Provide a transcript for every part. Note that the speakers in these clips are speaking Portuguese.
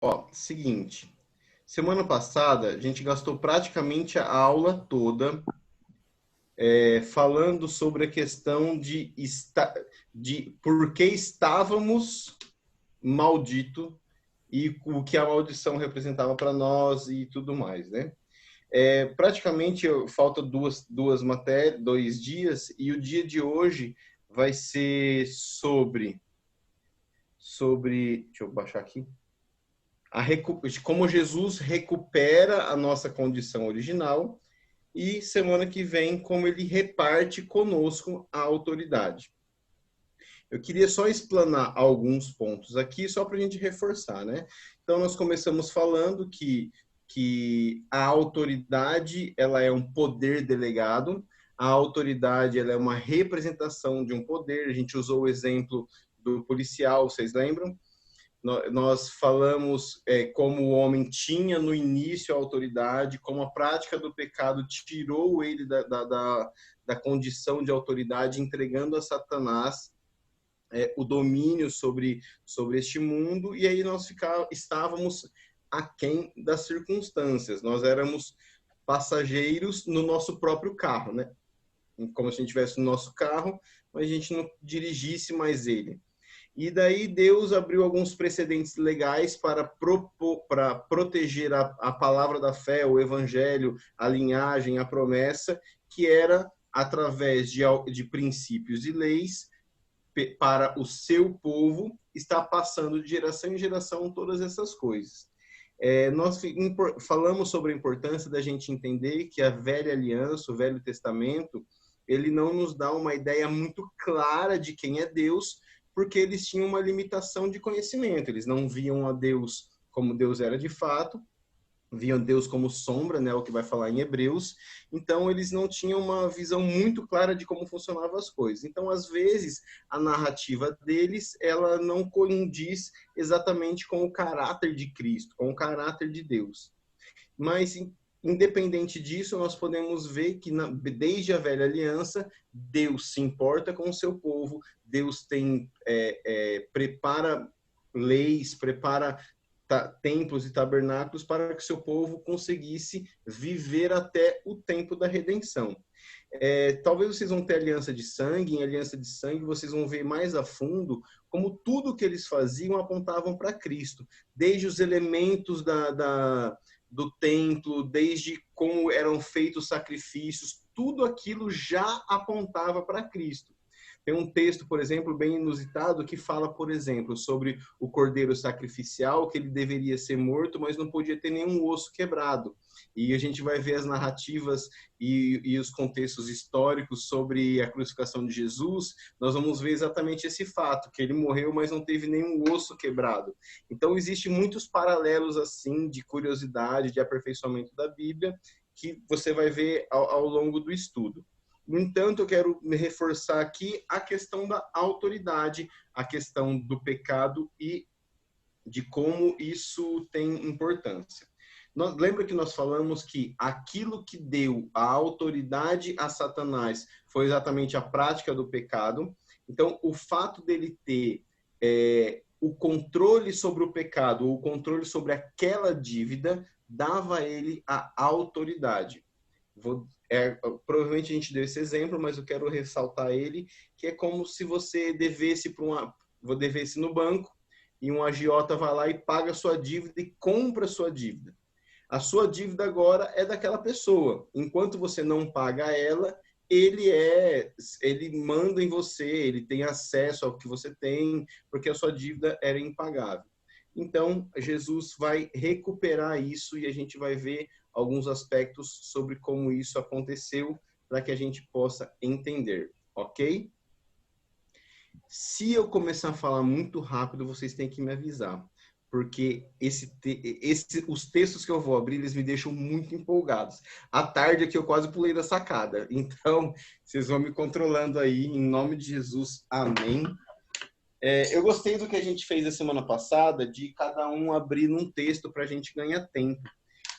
Ó, seguinte. Semana passada, a gente gastou praticamente a aula toda falando sobre a questão de por que estávamos maldito e o que a maldição representava para nós e tudo mais, né? Praticamente falta duas matérias, 2 dias, e o dia de hoje vai ser sobre, deixa eu baixar aqui, como Jesus recupera a nossa condição original e semana que vem como ele reparte conosco a autoridade. Eu queria só explanar alguns pontos aqui, só para a gente reforçar, né? Então, nós começamos falando que a autoridade ela é um poder delegado, a autoridade ela é uma representação de um poder. A gente usou o exemplo do policial, vocês lembram? Nós falamos como o homem tinha no início a autoridade, como a prática do pecado tirou ele da condição de autoridade, entregando a Satanás o domínio sobre este mundo, e aí estávamos aquém das circunstâncias. Nós éramos passageiros no nosso próprio carro, né? Como se a gente estivesse no nosso carro, mas a gente não dirigisse mais ele. E daí Deus abriu alguns precedentes legais para proteger a palavra da fé, o evangelho, a linhagem, a promessa, que era através de princípios e leis para o seu povo, está passando de geração em geração todas essas coisas. Nós falamos sobre a importância da gente entender que a velha aliança, o Velho Testamento, ele não nos dá uma ideia muito clara de quem é Deus, porque eles tinham uma limitação de conhecimento. Eles não viam a Deus como Deus era de fato, viam Deus como sombra, né, o que vai falar em Hebreus. Então eles não tinham uma visão muito clara de como funcionavam as coisas. Então às vezes a narrativa deles ela não condiz exatamente com o caráter de Cristo, com o caráter de Deus. Mas independente disso, nós podemos ver que desde a velha aliança Deus se importa com o seu povo, Deus prepara leis, prepara templos e tabernáculos para que seu povo conseguisse viver até o tempo da redenção. Talvez vocês vão ter aliança de sangue, em aliança de sangue vocês vão ver mais a fundo como tudo que eles faziam apontavam para Cristo, desde os elementos do templo, desde como eram feitos sacrifícios, tudo aquilo já apontava para Cristo. Tem um texto, por exemplo, bem inusitado que fala, por exemplo, sobre o cordeiro sacrificial, que ele deveria ser morto, mas não podia ter nenhum osso quebrado. E a gente vai ver as narrativas e os contextos históricos sobre a crucificação de Jesus, nós vamos ver exatamente esse fato, que ele morreu, mas não teve nenhum osso quebrado. Então, existem muitos paralelos, assim, de curiosidade, de aperfeiçoamento da Bíblia, que você vai ver ao longo do estudo. No entanto, eu quero me reforçar aqui a questão da autoridade, a questão do pecado e de como isso tem importância. Lembra que nós falamos que aquilo que deu a autoridade a Satanás foi exatamente a prática do pecado. Então, o fato dele ter o controle sobre o pecado, ou o controle sobre aquela dívida, dava a ele a autoridade. Provavelmente a gente deu esse exemplo, mas eu quero ressaltar ele, que é como se você devesse no banco e um agiota vai lá e paga a sua dívida e compra a sua dívida. A sua dívida agora é daquela pessoa. Enquanto você não paga ela, ele manda em você, ele tem acesso ao que você tem, porque a sua dívida era impagável. Então, Jesus vai recuperar isso e a gente vai ver alguns aspectos sobre como isso aconteceu para que a gente possa entender, ok? Se eu começar a falar muito rápido, vocês têm que me avisar, porque os textos que eu vou abrir, eles me deixam muito empolgados. À tarde aqui eu quase pulei da sacada, então vocês vão me controlando aí, em nome de Jesus, amém. Eu gostei do que a gente fez a semana passada, de cada um abrir num texto para a gente ganhar tempo.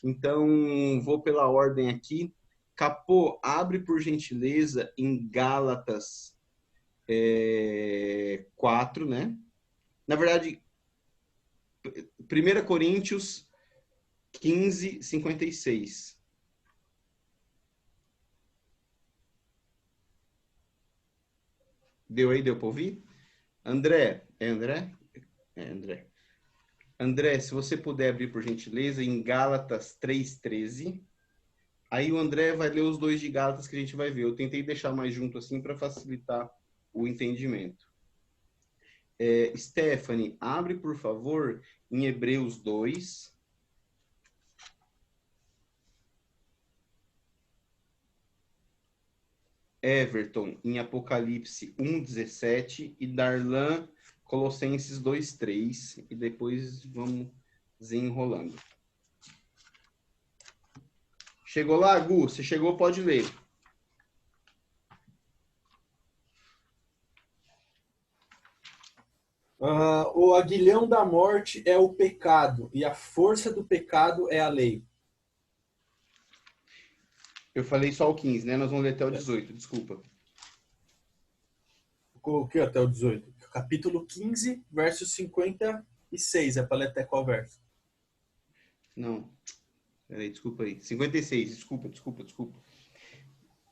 Então, vou pela ordem aqui. Capô, abre por gentileza em Gálatas 4, né? Na verdade, 1 Coríntios 15, 56. Deu aí? Deu para ouvir? André, é André? É André. André, se você puder abrir, por gentileza, em Gálatas 3:13. Aí o André vai ler os dois de Gálatas que a gente vai ver. Eu tentei deixar mais junto assim para facilitar o entendimento. Stephanie, abre, por favor, em Hebreus 2. Everton, em Apocalipse 1:17. E Darlan, Colossenses 2:3. E depois vamos desenrolando. Chegou lá, Gu? Se chegou, pode ler. O aguilhão da morte é o pecado, e a força do pecado é a lei. Eu falei só o 15, né? Nós vamos ler até o 18, desculpa. O que até o 18? Capítulo 15, verso 56. É para ler até qual verso? Não. Peraí, desculpa aí. 56, desculpa.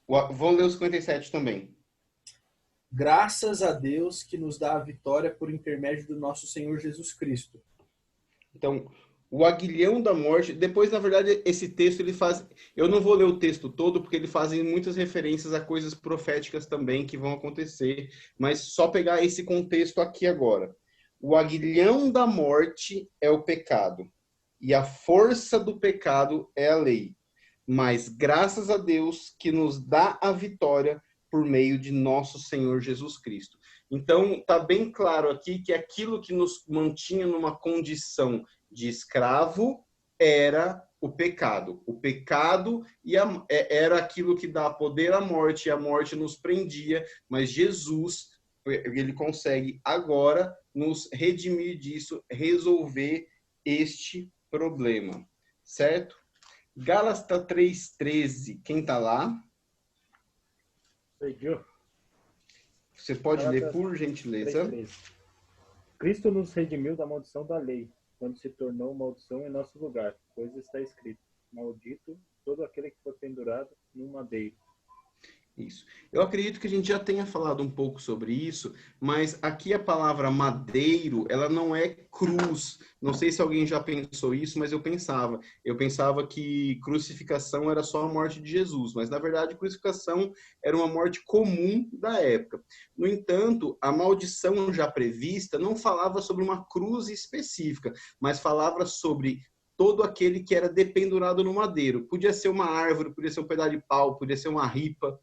Vou ler o 57 também. Graças a Deus que nos dá a vitória por intermédio do nosso Senhor Jesus Cristo. Então, o aguilhão da morte, depois, na verdade, esse texto ele faz. Eu não vou ler o texto todo, porque ele faz muitas referências a coisas proféticas também que vão acontecer, mas só pegar esse contexto aqui agora. O aguilhão da morte é o pecado, e a força do pecado é a lei. Mas graças a Deus que nos dá a vitória por meio de nosso Senhor Jesus Cristo. Então, está bem claro aqui que aquilo que nos mantinha numa condição de escravo era o pecado. O pecado era aquilo que dá poder à morte, e a morte nos prendia, mas Jesus, ele consegue agora nos redimir disso, resolver este problema, certo? Gálatas 3:13, quem está lá? Você pode ler, por gentileza? 3:13. Cristo nos redimiu da maldição da lei, quando se tornou maldição em nosso lugar, pois está escrito: maldito todo aquele que foi pendurado num madeiro. Isso. Eu acredito que a gente já tenha falado um pouco sobre isso, mas aqui a palavra madeiro, ela não é cruz. Não sei se alguém já pensou isso, mas eu pensava. Eu pensava que crucificação era só a morte de Jesus, mas na verdade crucificação era uma morte comum da época. No entanto, a maldição já prevista não falava sobre uma cruz específica, mas falava sobre todo aquele que era dependurado no madeiro. Podia ser uma árvore, podia ser um pedaço de pau, podia ser uma ripa.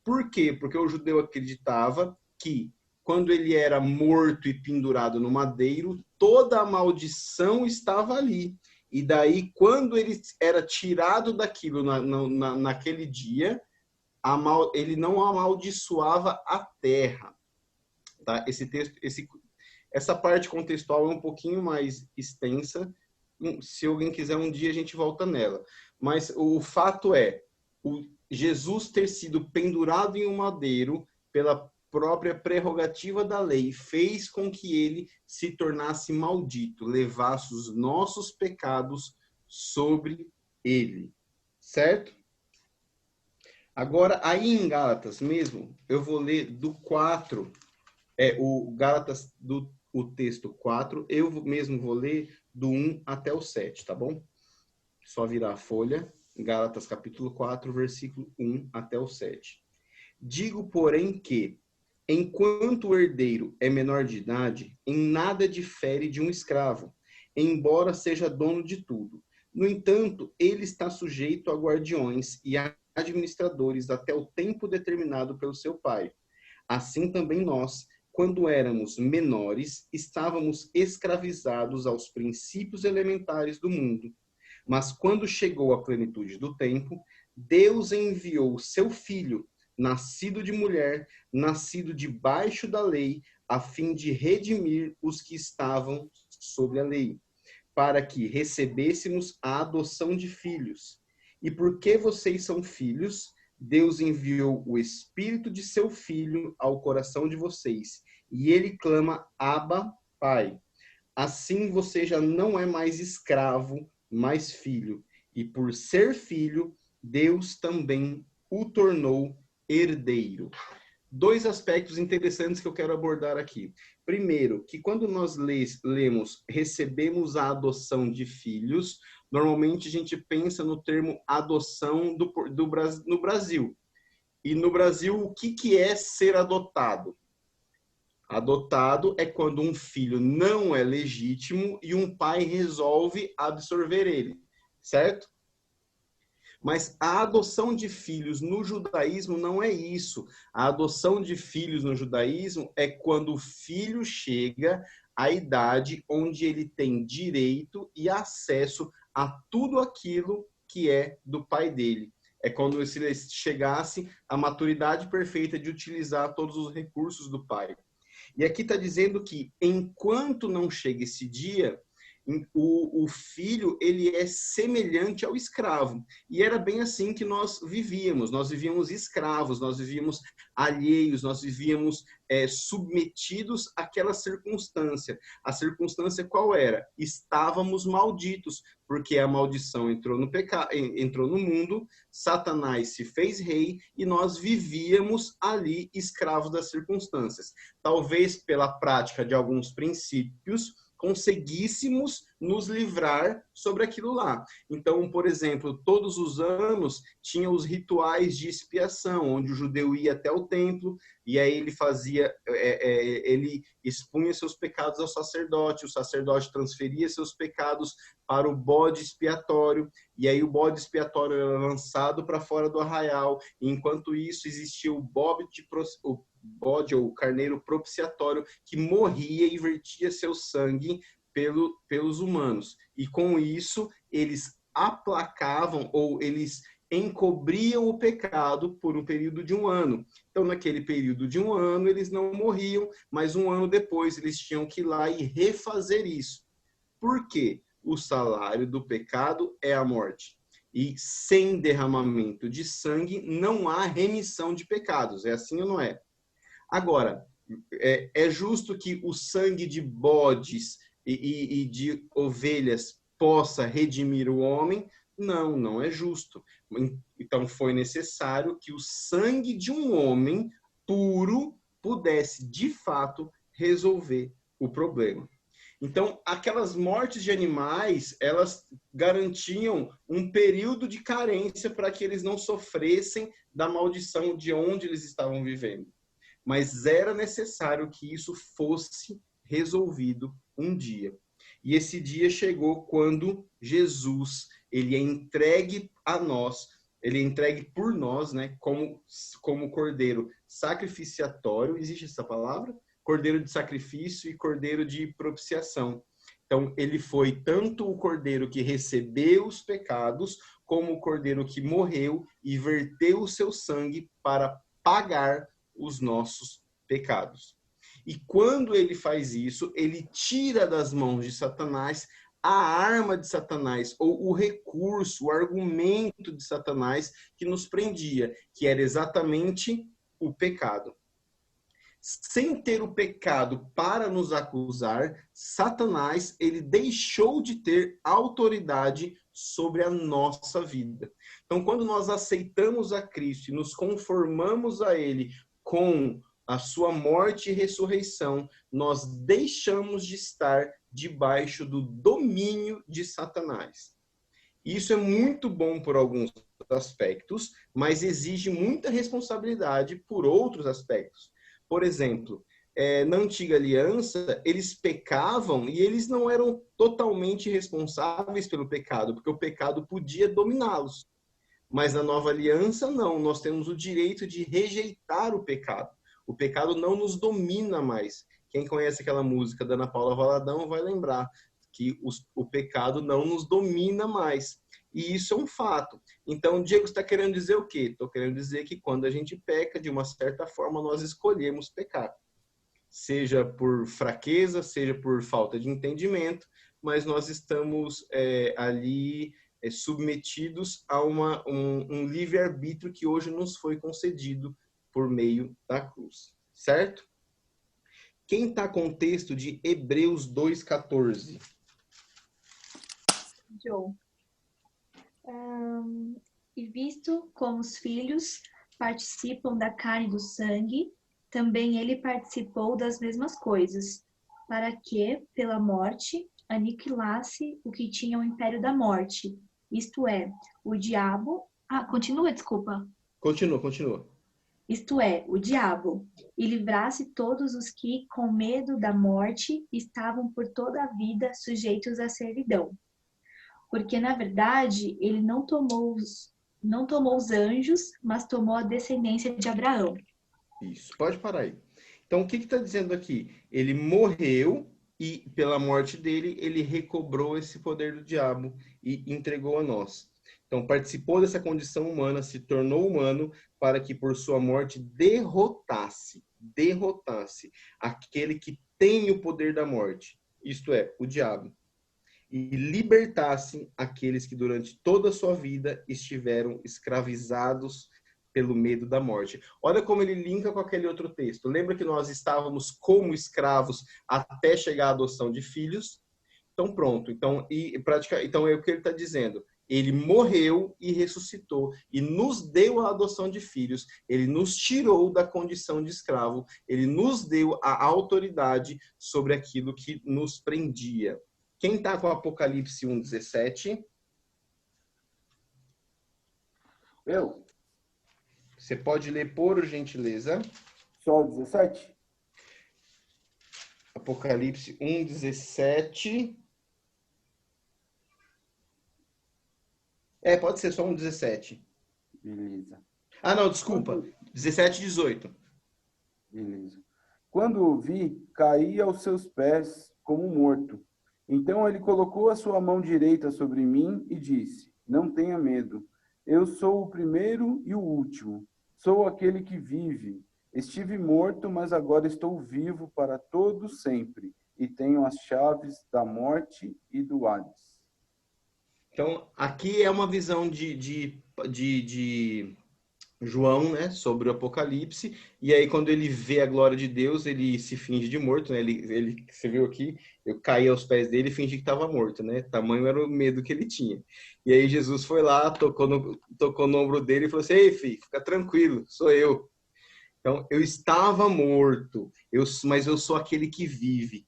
Por quê? Porque o judeu acreditava que quando ele era morto e pendurado no madeiro, toda a maldição estava ali. E daí, quando ele era tirado daquilo naquele dia, ele não amaldiçoava a terra. Tá? Essa parte contextual é um pouquinho mais extensa. Se alguém quiser, um dia a gente volta nela. Mas o fato é, Jesus ter sido pendurado em um madeiro pela própria prerrogativa da lei fez com que ele se tornasse maldito, levasse os nossos pecados sobre ele, certo? Agora, aí em Gálatas mesmo, eu vou ler do 4, o Gálatas, o texto 4, eu mesmo vou ler do 1 até o 7, tá bom? Só virar a folha. Gálatas capítulo 4, versículo 1 até o 7. Digo, porém, que, enquanto o herdeiro é menor de idade, em nada difere de um escravo, embora seja dono de tudo. No entanto, ele está sujeito a guardiões e a administradores até o tempo determinado pelo seu pai. Assim também nós, quando éramos menores, estávamos escravizados aos princípios elementares do mundo. Mas quando chegou a plenitude do tempo, Deus enviou seu filho, nascido de mulher, nascido debaixo da lei, a fim de redimir os que estavam sob a lei, para que recebêssemos a adoção de filhos. E porque vocês são filhos, Deus enviou o Espírito de seu Filho ao coração de vocês, e ele clama: Abba, Pai. assim você já não é mais escravo, mas filho. E por ser filho, Deus também o tornou herdeiro. Dois aspectos interessantes que eu quero abordar aqui. Primeiro, que quando nós lemos recebemos a adoção de filhos, normalmente a gente pensa no termo adoção no Brasil. E no Brasil, o que é ser adotado? Adotado é quando um filho não é legítimo e um pai resolve absorver ele, certo? Mas a adoção de filhos no judaísmo não é isso. A adoção de filhos no judaísmo é quando o filho chega à idade onde ele tem direito e acesso a tudo aquilo que é do pai dele. É quando ele chegasse à maturidade perfeita de utilizar todos os recursos do pai. E aqui está dizendo que enquanto não chega esse dia, o filho ele é semelhante ao escravo. E era bem assim que nós vivíamos. Nós vivíamos escravos, nós vivíamos alheios, nós vivíamos submetidos àquela circunstância. A circunstância qual era? Estávamos malditos, porque a maldição entrou no mundo, Satanás se fez rei e nós vivíamos ali escravos das circunstâncias. Talvez pela prática de alguns princípios, conseguíssemos nos livrar sobre aquilo lá. Então, por exemplo, todos os anos tinha os rituais de expiação, onde o judeu ia até o templo e aí ele fazia, ele expunha seus pecados ao sacerdote, o sacerdote transferia seus pecados para o bode expiatório, e aí o bode expiatório era lançado para fora do arraial, e enquanto isso existia o bode ou carneiro propiciatório que morria e vertia seu sangue pelos humanos. E com isso, eles aplacavam ou eles encobriam o pecado por um período de um ano. Então, naquele período de um ano, eles não morriam, mas um ano depois eles tinham que ir lá e refazer isso. Por quê? O salário do pecado é a morte. E sem derramamento de sangue não há remissão de pecados. É assim ou não é? Agora, é justo que o sangue de bodes e de ovelhas possa redimir o homem? Não, não é justo. Então foi necessário que o sangue de um homem puro pudesse, de fato, resolver o problema. Então, aquelas mortes de animais, elas garantiam um período de carência para que eles não sofressem da maldição de onde eles estavam vivendo. Mas era necessário que isso fosse resolvido um dia. E esse dia chegou quando Jesus, ele é entregue a nós, ele é entregue por nós, né, como cordeiro sacrificiatório, existe essa palavra? Cordeiro de sacrifício e cordeiro de propiciação. Então, ele foi tanto o cordeiro que recebeu os pecados, como o cordeiro que morreu e verteu o seu sangue para pagar os nossos pecados. E quando ele faz isso, ele tira das mãos de Satanás a arma de Satanás, ou o recurso, o argumento de Satanás que nos prendia, que era exatamente o pecado. Sem ter o pecado para nos acusar, Satanás, ele deixou de ter autoridade sobre a nossa vida. Então, quando nós aceitamos a Cristo e nos conformamos a ele com a sua morte e ressurreição, nós deixamos de estar debaixo do domínio de Satanás. Isso é muito bom por alguns aspectos, mas exige muita responsabilidade por outros aspectos. Por exemplo, na antiga aliança, eles pecavam e eles não eram totalmente responsáveis pelo pecado, porque o pecado podia dominá-los. Mas na nova aliança, não. Nós temos o direito de rejeitar o pecado. O pecado não nos domina mais. Quem conhece aquela música da Ana Paula Valadão vai lembrar que o pecado não nos domina mais. E isso é um fato. Então, Diego, está querendo dizer o quê? Estou querendo dizer que quando a gente peca, de uma certa forma, nós escolhemos pecar. Seja por fraqueza, seja por falta de entendimento, mas nós estamos ali submetidos a um livre-arbítrio que hoje nos foi concedido por meio da cruz. Certo? Quem está com o texto de Hebreus 2,14? Joe. E visto como os filhos participam da carne e do sangue, também ele participou das mesmas coisas, para que, pela morte, aniquilasse o que tinha o império da morte, isto é, o diabo... continua, desculpa. Continua. Isto é, o diabo, e livrasse todos os que, com medo da morte, estavam por toda a vida sujeitos à servidão. Porque, na verdade, ele não tomou os anjos, mas tomou a descendência de Abraão. Isso, pode parar aí. Então, o que está dizendo aqui? Ele morreu e, pela morte dele, ele recobrou esse poder do diabo e entregou a nós. Então, participou dessa condição humana, se tornou humano, para que, por sua morte, derrotasse aquele que tem o poder da morte, isto é, o diabo. E libertasse aqueles que durante toda a sua vida estiveram escravizados pelo medo da morte. Olha como ele linka com aquele outro texto. Lembra que nós estávamos como escravos até chegar à adoção de filhos? Então pronto. Então é o que ele está dizendo. Ele morreu e ressuscitou e nos deu a adoção de filhos. Ele nos tirou da condição de escravo. Ele nos deu a autoridade sobre aquilo que nos prendia. Quem está com Apocalipse 1,17? Eu? Você pode ler, por gentileza. Só o 17? Apocalipse 1,17. Pode ser só 1,17. Beleza. Ah, não, desculpa. 17, 18. Beleza. Quando o vi, caí aos seus pés como morto. Então ele colocou a sua mão direita sobre mim e disse: não tenha medo. Eu sou o primeiro e o último. Sou aquele que vive. Estive morto, mas agora estou vivo para todo sempre. E tenho as chaves da morte e do Hades. Então, aqui é uma visão de João, né, sobre o Apocalipse, e aí quando ele vê a glória de Deus, ele se finge de morto, né, você viu aqui, eu caí aos pés dele e fingi que estava morto, né, tamanho era o medo que ele tinha. E aí Jesus foi lá, tocou no ombro dele e falou assim: ei, filho, fica tranquilo, sou eu. Então, eu estava morto, mas eu sou aquele que vive.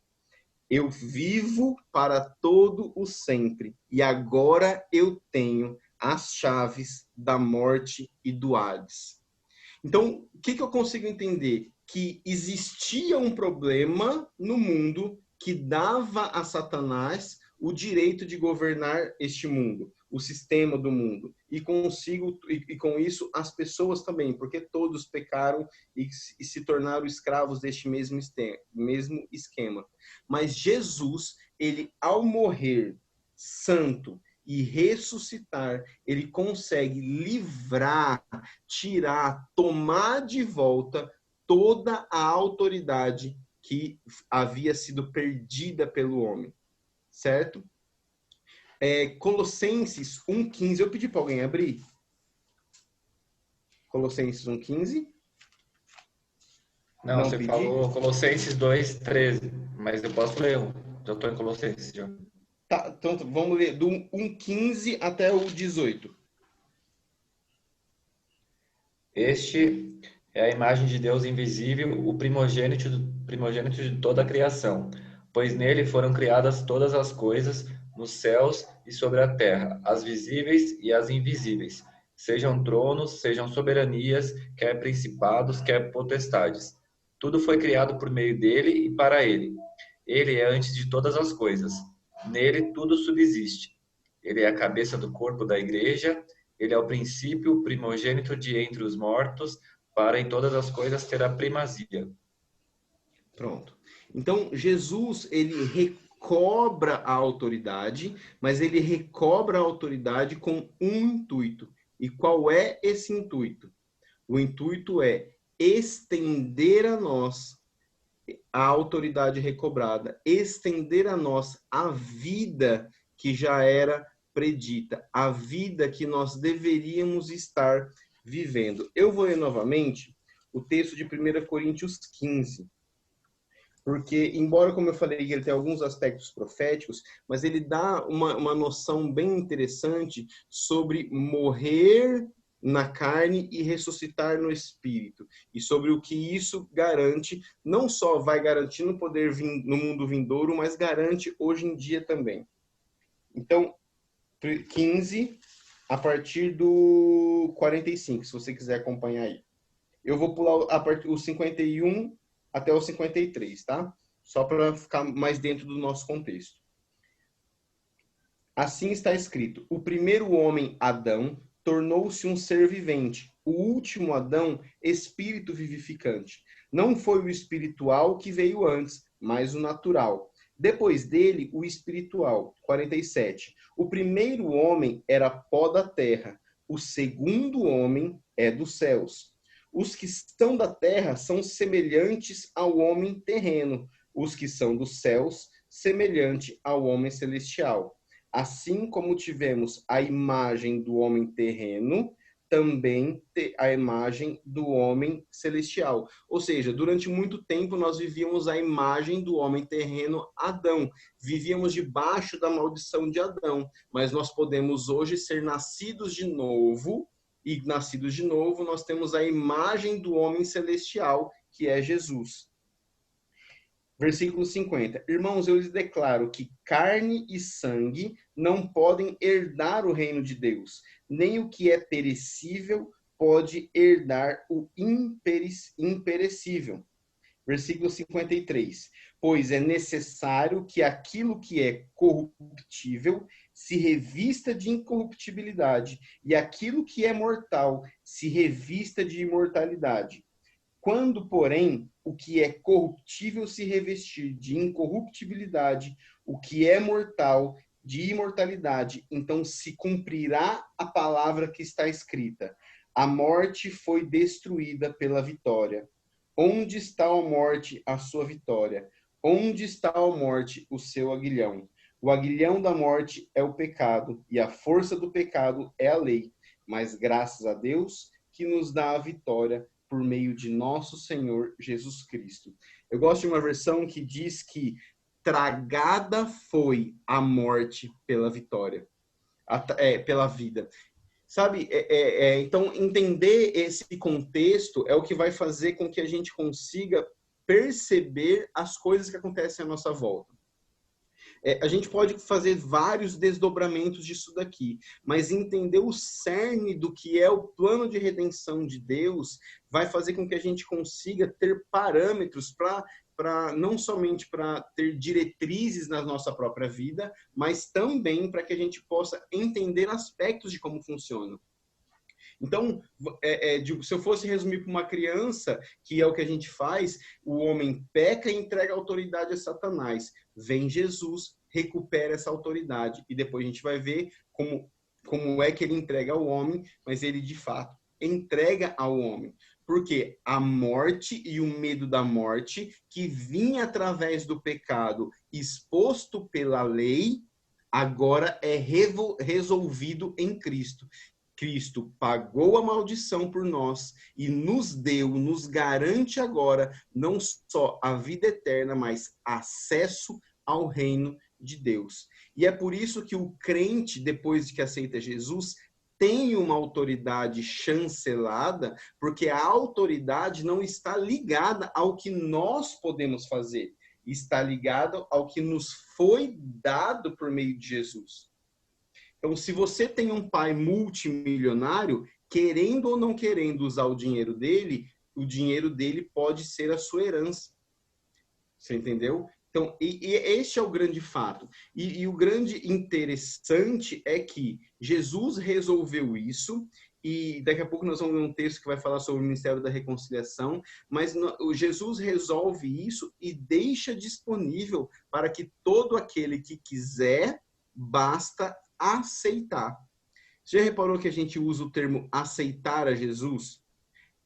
Eu vivo para todo o sempre, e agora eu tenho as chaves da morte e do Hades. Então, o que eu consigo entender? Que existia um problema no mundo que dava a Satanás o direito de governar este mundo, o sistema do mundo, e com isso as pessoas também, porque todos pecaram e se tornaram escravos deste mesmo esquema. Mas Jesus, ele ao morrer santo e ressuscitar, ele consegue livrar, tirar, tomar de volta toda a autoridade que havia sido perdida pelo homem, certo? Colossenses 1,15, eu pedi para alguém abrir. Colossenses 1,15. Não, você falou Colossenses 2,13, mas eu posso ler um. Já estou em Colossenses. Já. Tá, então vamos ler do 1,15 até o 18. Este é a imagem de Deus invisível, o primogênito de toda a criação, pois nele foram criadas todas as coisas, nos céus e sobre a terra, as visíveis e as invisíveis, sejam tronos, sejam soberanias, quer principados, quer potestades. Tudo foi criado por meio dele e para ele. Ele é antes de todas as coisas. Nele tudo subsiste. Ele é a cabeça do corpo da igreja. Ele é o princípio, o primogênito de entre os mortos, para em todas as coisas ter a primazia. Pronto. Então, Jesus, ele recobra a autoridade, mas ele recobra a autoridade com um intuito. E qual é esse intuito? O intuito é estender a nós a autoridade recobrada, estender a nós a vida que já era predita, a vida que nós deveríamos estar vivendo. Eu vou ler novamente o texto de 1 Coríntios 15. Porque, embora, como eu falei, ele tem alguns aspectos proféticos, mas ele dá uma noção bem interessante sobre morrer na carne e ressuscitar no espírito. E sobre o que isso garante, não só vai garantir no poder no mundo vindouro, mas garante hoje em dia também. Então, 15, a partir do 45, se você quiser acompanhar aí. Eu vou pular o 51 até o 53, tá? Só para ficar mais dentro do nosso contexto. Assim está escrito: o primeiro homem, Adão, tornou-se um ser vivente. O último Adão, espírito vivificante. Não foi o espiritual que veio antes, mas o natural. Depois dele, o espiritual. 47. O primeiro homem era pó da terra. O segundo homem é dos céus. Os que estão da terra são semelhantes ao homem terreno. Os que são dos céus, semelhante ao homem celestial. Assim como tivemos a imagem do homem terreno, também a imagem do homem celestial. Ou seja, durante muito tempo nós vivíamos a imagem do homem terreno, Adão. Vivíamos debaixo da maldição de Adão, mas nós podemos hoje ser nascidos de novo, e nascidos de novo nós temos a imagem do homem celestial, que é Jesus. Versículo 50. Irmãos, eu lhes declaro que carne e sangue não podem herdar o reino de Deus, nem o que é perecível pode herdar o imperecível. Versículo 53. Pois é necessário que aquilo que é corruptível se revista de incorruptibilidade, e aquilo que é mortal se revista de imortalidade. Quando, porém, o que é corruptível se revestir de incorruptibilidade, o que é mortal de imortalidade, então se cumprirá a palavra que está escrita: a morte foi destruída pela vitória. Onde está a morte, a sua vitória? Onde está a morte, o seu aguilhão? O aguilhão da morte é o pecado, e a força do pecado é a lei. Mas graças a Deus que nos dá a vitória por meio de nosso Senhor Jesus Cristo. Eu gosto de uma versão que diz que tragada foi a morte pela vitória, pela vida. Sabe, então entender esse contexto é o que vai fazer com que a gente consiga perceber as coisas que acontecem à nossa volta. A gente pode fazer vários desdobramentos disso daqui, mas entender o cerne do que é o plano de redenção de Deus vai fazer com que a gente consiga ter parâmetros para não somente para ter diretrizes na nossa própria vida, mas também para que a gente possa entender aspectos de como funciona. Então, se eu fosse resumir para uma criança, que é o que a gente faz, o homem peca e entrega a autoridade a Satanás. Vem Jesus, recupera essa autoridade. E depois a gente vai ver como é que ele entrega ao homem, mas ele, de fato, entrega ao homem. Porque a morte e o medo da morte, que vinha através do pecado exposto pela lei, agora é resolvido em Cristo. Cristo pagou a maldição por nós e nos garante agora não só a vida eterna, mas acesso ao reino de Deus. E é por isso que o crente, depois de que aceita Jesus, tem uma autoridade chancelada, porque a autoridade não está ligada ao que nós podemos fazer, está ligada ao que nos foi dado por meio de Jesus. Então, se você tem um pai multimilionário, querendo ou não querendo usar o dinheiro dele pode ser a sua herança. Você entendeu? Então, este é o grande fato. E o grande interessante é que Jesus resolveu isso, e daqui a pouco nós vamos ver um texto que vai falar sobre o Ministério da Reconciliação, mas Jesus resolve isso e deixa disponível para que todo aquele que quiser, basta aceitar. Você já reparou que a gente usa o termo aceitar a Jesus?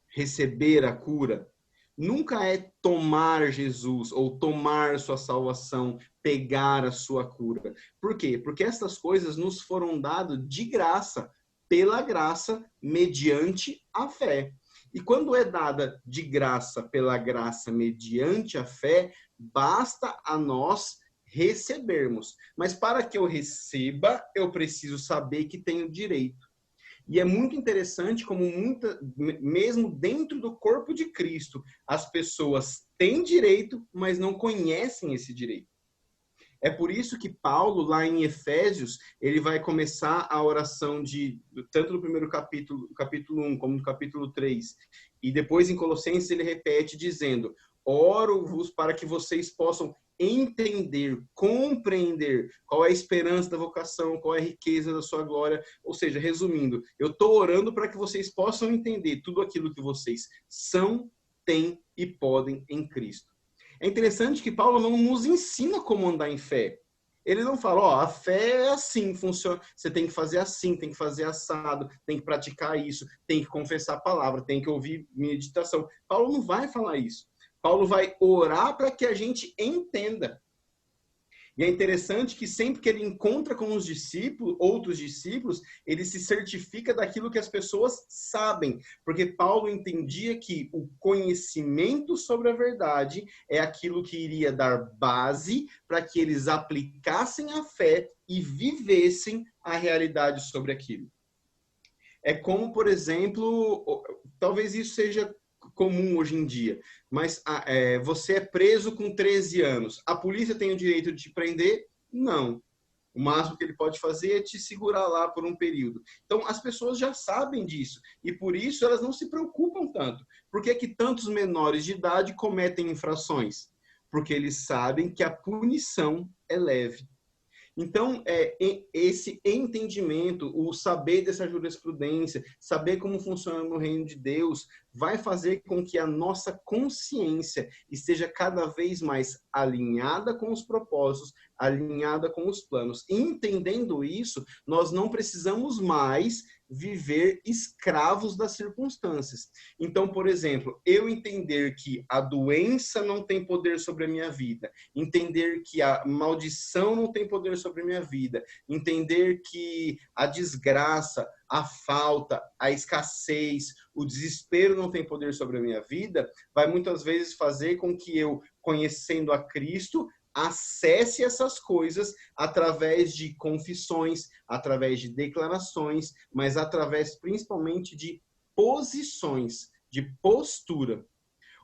Receber a cura? Nunca é tomar Jesus ou tomar sua salvação, pegar a sua cura. Por quê? Porque essas coisas nos foram dadas de graça, pela graça, mediante a fé. E quando é dada de graça pela graça mediante a fé, basta a nós recebermos. Mas para que eu receba, eu preciso saber que tenho direito. E é muito interessante como mesmo dentro do corpo de Cristo, as pessoas têm direito, mas não conhecem esse direito. É por isso que Paulo, lá em Efésios, ele vai começar a oração tanto no primeiro capítulo 1, como no capítulo 3. E depois em Colossenses ele repete dizendo: oro-vos para que vocês possam entender, compreender qual é a esperança da vocação, qual é a riqueza da sua glória. Ou seja, resumindo, eu estou orando para que vocês possam entender tudo aquilo que vocês são, têm e podem em Cristo. É interessante que Paulo não nos ensina como andar em fé. Ele não fala, ó, a fé é assim, funciona. Você tem que fazer assim, tem que fazer assado, tem que praticar isso, tem que confessar a palavra, tem que ouvir meditação. Paulo não vai falar isso. Paulo vai orar para que a gente entenda. E é interessante que sempre que ele encontra com os discípulos, outros discípulos, ele se certifica daquilo que as pessoas sabem. Porque Paulo entendia que o conhecimento sobre a verdade é aquilo que iria dar base para que eles aplicassem a fé e vivessem a realidade sobre aquilo. É como, por exemplo, talvez isso seja comum hoje em dia, mas você é preso com 13 anos. A polícia tem o direito de te prender? Não. O máximo que ele pode fazer é te segurar lá por um período. Então, as pessoas já sabem disso e, por isso, elas não se preocupam tanto. Por que que tantos menores de idade cometem infrações? Porque eles sabem que a punição é leve. Então, esse entendimento, o saber dessa jurisprudência, saber como funciona no reino de Deus, vai fazer com que a nossa consciência esteja cada vez mais alinhada com os propósitos, alinhada com os planos. E entendendo isso, nós não precisamos mais viver escravos das circunstâncias. Então, por exemplo, eu entender que a doença não tem poder sobre a minha vida, entender que a maldição não tem poder sobre a minha vida, entender que a desgraça, a falta, a escassez, o desespero não tem poder sobre a minha vida, vai muitas vezes fazer com que eu, conhecendo a Cristo, acesse essas coisas através de confissões, através de declarações, mas através principalmente de posições, de postura.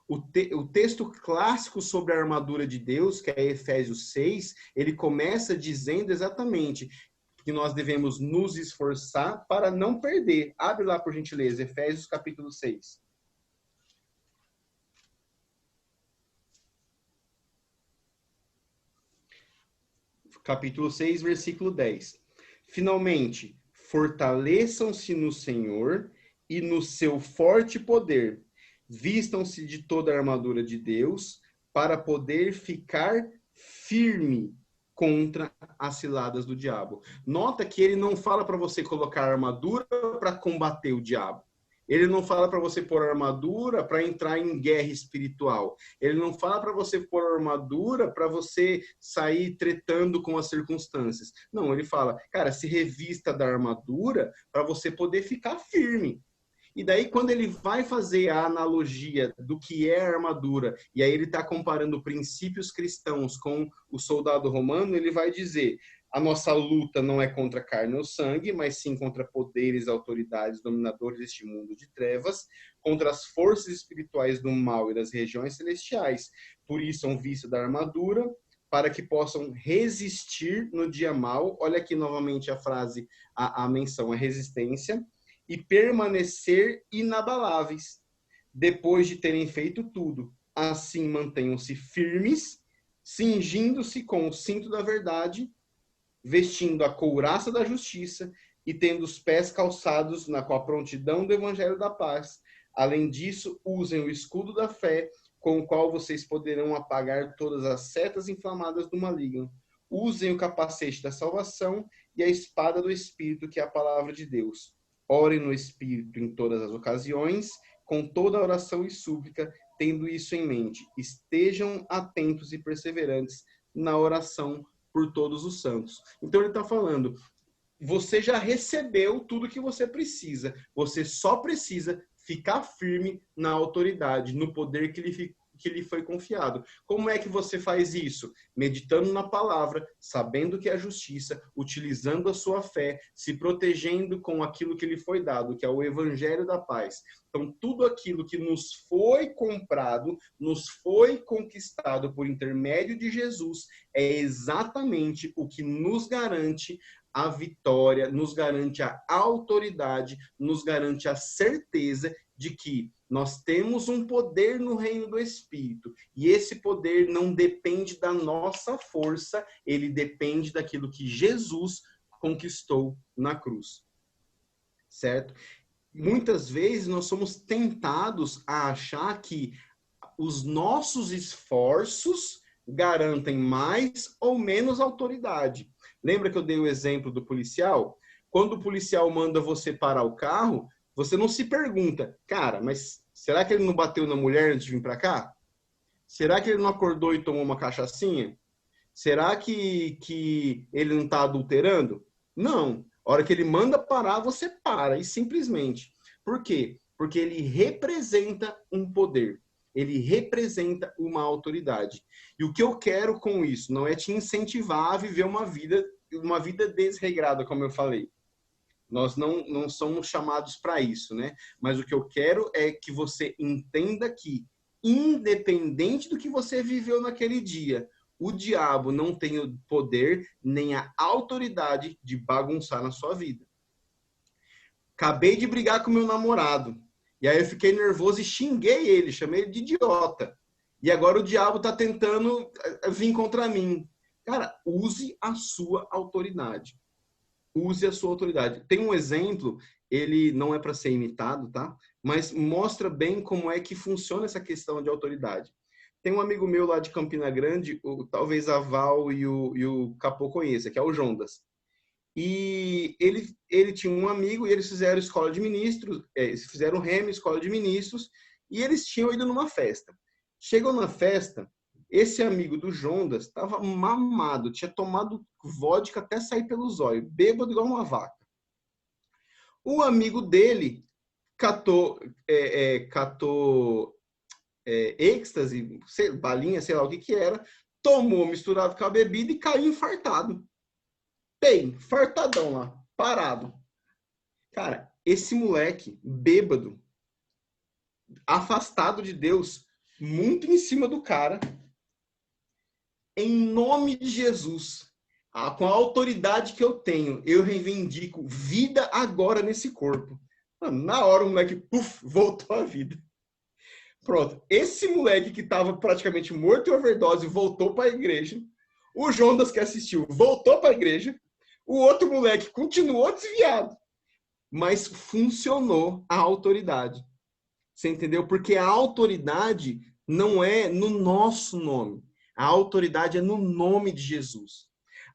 O texto clássico sobre a armadura de Deus, que é Efésios 6, ele começa dizendo exatamente que nós devemos nos esforçar para não perder. Abre lá, por gentileza, Efésios capítulo 6. Capítulo 6, versículo 10. Finalmente, fortaleçam-se no Senhor e no seu forte poder. Vistam-se de toda a armadura de Deus para poder ficar firme contra as ciladas do diabo. Nota que ele não fala para você colocar armadura para combater o diabo. Ele não fala para você pôr armadura para entrar em guerra espiritual. Ele não fala para você pôr armadura para você sair tretando com as circunstâncias. Não, ele fala, cara, se revista da armadura para você poder ficar firme. E daí, quando ele vai fazer a analogia do que é a armadura, e aí ele está comparando princípios cristãos com o soldado romano, ele vai dizer: a nossa luta não é contra carne ou sangue, mas sim contra poderes, autoridades, dominadores deste mundo de trevas, contra as forças espirituais do mal e das regiões celestiais. Por isso, são vistos da armadura, para que possam resistir no dia mau. Olha aqui novamente a frase, a menção, a resistência. E permanecer inabaláveis, depois de terem feito tudo. Assim mantenham-se firmes, cingindo-se com o cinto da verdade, vestindo a couraça da justiça e tendo os pés calçados com a prontidão do evangelho da paz. Além disso, usem o escudo da fé, com o qual vocês poderão apagar todas as setas inflamadas do maligno. Usem o capacete da salvação e a espada do Espírito, que é a palavra de Deus. Orem no Espírito em todas as ocasiões, com toda oração e súplica, tendo isso em mente. Estejam atentos e perseverantes na oração por todos os santos. Então ele está falando, você já recebeu tudo que você precisa. Você só precisa ficar firme na autoridade, no poder que lhe foi confiado. Como é que você faz isso? Meditando na palavra, sabendo que é a justiça, utilizando a sua fé, se protegendo com aquilo que lhe foi dado, que é o evangelho da paz. Então, tudo aquilo que nos foi comprado, nos foi conquistado por intermédio de Jesus, é exatamente o que nos garante a vitória, nos garante a autoridade, nos garante a certeza de que nós temos um poder no reino do Espírito. E esse poder não depende da nossa força, ele depende daquilo que Jesus conquistou na cruz. Certo? Muitas vezes nós somos tentados a achar que os nossos esforços garantem mais ou menos autoridade. Lembra que eu dei o exemplo do policial? Quando o policial manda você parar o carro, você não se pergunta, cara, mas será que ele não bateu na mulher antes de vir para cá? Será que ele não acordou e tomou uma cachaçinha? Será que ele não está adulterando? Não. A hora que ele manda parar, você para, e simplesmente. Por quê? Porque ele representa um poder. Ele representa uma autoridade. E o que eu quero com isso não é te incentivar a viver uma vida desregrada, como eu falei. Nós não somos chamados para isso, né? Mas o que eu quero é que você entenda que, independente do que você viveu naquele dia, o diabo não tem o poder nem a autoridade de bagunçar na sua vida. Acabei de brigar com meu namorado. E aí eu fiquei nervoso e xinguei ele, chamei ele de idiota. E agora o diabo está tentando vir contra mim. Cara, use a sua autoridade. Use a sua autoridade. Tem um exemplo, ele não é para ser imitado, tá? Mas mostra bem como é que funciona essa questão de autoridade. Tem um amigo meu lá de Campina Grande, talvez a Val e o Capô conheça, que é o Jondas. E ele tinha um amigo e eles fizeram escola de ministros, eles fizeram remo, escola de ministros, e eles tinham ido numa festa. Chegou na festa, esse amigo do Jondas estava mamado, tinha tomado vodka até sair pelos olhos, bêbado igual uma vaca. O amigo dele catou êxtase, balinha, sei lá o que era, tomou misturado com a bebida e caiu infartado. Bem, fartadão lá, parado. Cara, esse moleque, bêbado, afastado de Deus, muito em cima do cara, em nome de Jesus, com a autoridade que eu tenho, eu reivindico vida agora nesse corpo. Mano, na hora o moleque, voltou à vida. Pronto, esse moleque que estava praticamente morto em overdose voltou para a igreja. O Jondas que assistiu voltou para a igreja. O outro moleque continuou desviado, mas funcionou a autoridade. Você entendeu? Porque a autoridade não é no nosso nome. A autoridade é no nome de Jesus.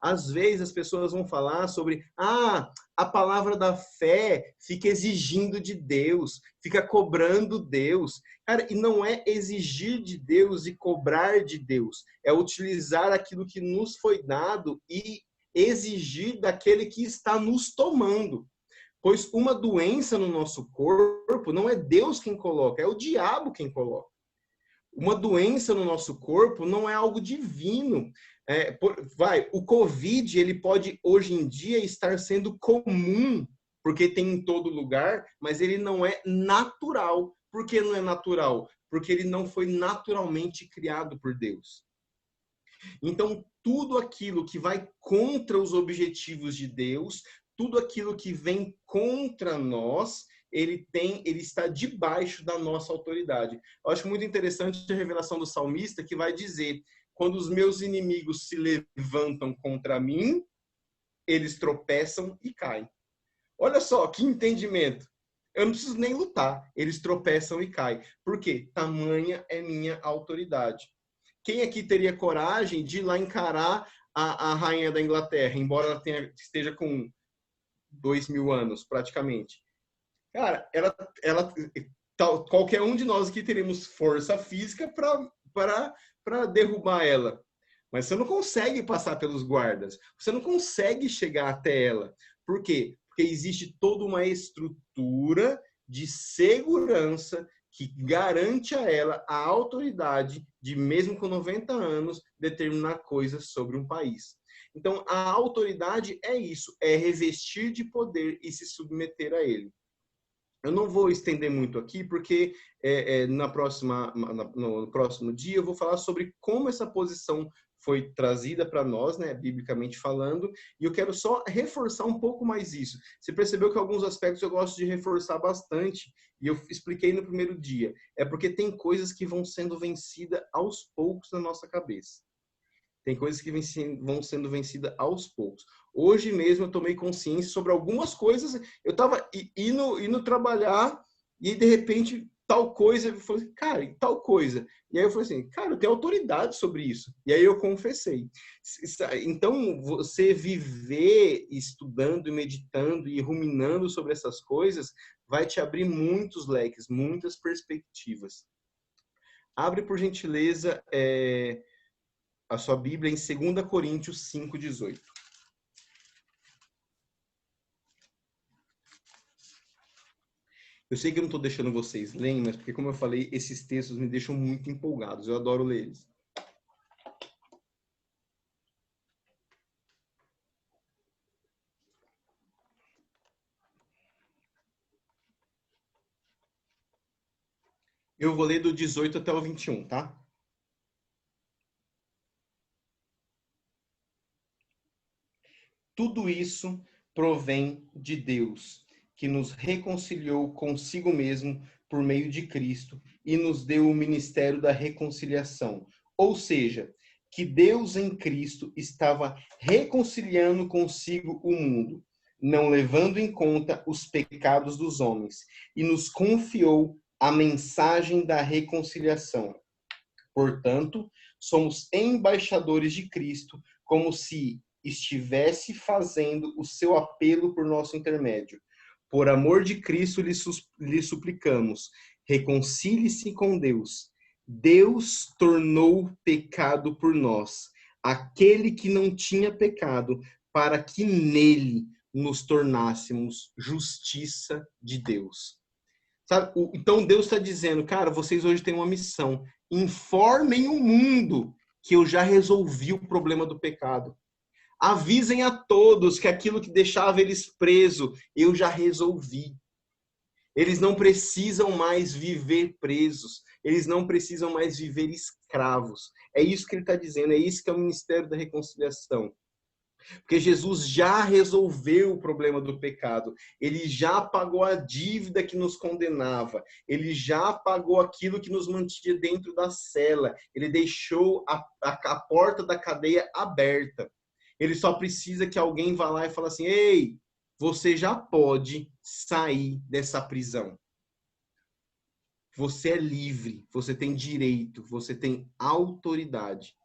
Às vezes as pessoas vão falar sobre a palavra da fé fica exigindo de Deus, fica cobrando Deus. Cara, e não é exigir de Deus e cobrar de Deus. É utilizar aquilo que nos foi dado e exigir daquele que está nos tomando. Pois uma doença no nosso corpo não é Deus quem coloca, é o diabo quem coloca. Uma doença no nosso corpo não é algo divino. O Covid, ele pode hoje em dia estar sendo comum, porque tem em todo lugar, mas ele não é natural. Por que não é natural? Porque ele não foi naturalmente criado por Deus. Então, tudo aquilo que vai contra os objetivos de Deus, tudo aquilo que vem contra nós, ele está debaixo da nossa autoridade. Eu acho muito interessante a revelação do salmista, que vai dizer: quando os meus inimigos se levantam contra mim, eles tropeçam e caem. Olha só, que entendimento. Eu não preciso nem lutar, eles tropeçam e caem. Por quê? Tamanha é minha autoridade. Quem aqui teria coragem de ir lá encarar a rainha da Inglaterra, embora ela esteja com 2.000 anos, praticamente? Cara, qualquer um de nós aqui teríamos força física para derrubar ela. Mas você não consegue passar pelos guardas. Você não consegue chegar até ela. Por quê? Porque existe toda uma estrutura de segurança que garante a ela a autoridade de, mesmo com 90 anos, determinar coisas sobre um país. Então, a autoridade é isso, é revestir de poder e se submeter a ele. Eu não vou estender muito aqui, porque no próximo dia eu vou falar sobre como essa posição foi trazida para nós, né, biblicamente falando, e eu quero só reforçar um pouco mais isso. Você percebeu que alguns aspectos eu gosto de reforçar bastante, e eu expliquei no primeiro dia. É porque tem coisas que vão sendo vencidas aos poucos na nossa cabeça. Tem coisas que vão sendo vencidas aos poucos. Hoje mesmo eu tomei consciência sobre algumas coisas. Eu estava indo trabalhar e de repente tal coisa, eu falei, cara, tal coisa. E aí eu falei assim, cara, eu tenho autoridade sobre isso. E aí eu confessei. Então, você viver estudando, meditando e ruminando sobre essas coisas vai te abrir muitos leques, muitas perspectivas. Abre, por gentileza, a sua Bíblia em 2 Coríntios 5:18. Eu sei que eu não estou deixando vocês lerem, mas porque, como eu falei, esses textos me deixam muito empolgados. Eu adoro ler eles. Eu vou ler do 18 até o 21, tá? Tudo isso provém de Deus, que nos reconciliou consigo mesmo por meio de Cristo e nos deu o ministério da reconciliação. Ou seja, que Deus em Cristo estava reconciliando consigo o mundo, não levando em conta os pecados dos homens, e nos confiou a mensagem da reconciliação. Portanto, somos embaixadores de Cristo, como se estivesse fazendo o seu apelo por nosso intermédio. Por amor de Cristo, lhe suplicamos, reconcilie-se com Deus. Deus tornou pecado por nós, aquele que não tinha pecado, para que nele nos tornássemos justiça de Deus. Sabe? Então Deus está dizendo, cara, vocês hoje têm uma missão. Informem o mundo que eu já resolvi o problema do pecado. Avisem a todos que aquilo que deixava eles presos, eu já resolvi. Eles não precisam mais viver presos. Eles não precisam mais viver escravos. É isso que ele está dizendo. É isso que é o ministério da reconciliação. Porque Jesus já resolveu o problema do pecado. Ele já pagou a dívida que nos condenava. Ele já pagou aquilo que nos mantinha dentro da cela. Ele deixou a porta da cadeia aberta. Ele só precisa que alguém vá lá e fale assim, ei, você já pode sair dessa prisão. Você é livre, você tem direito, você tem autoridade.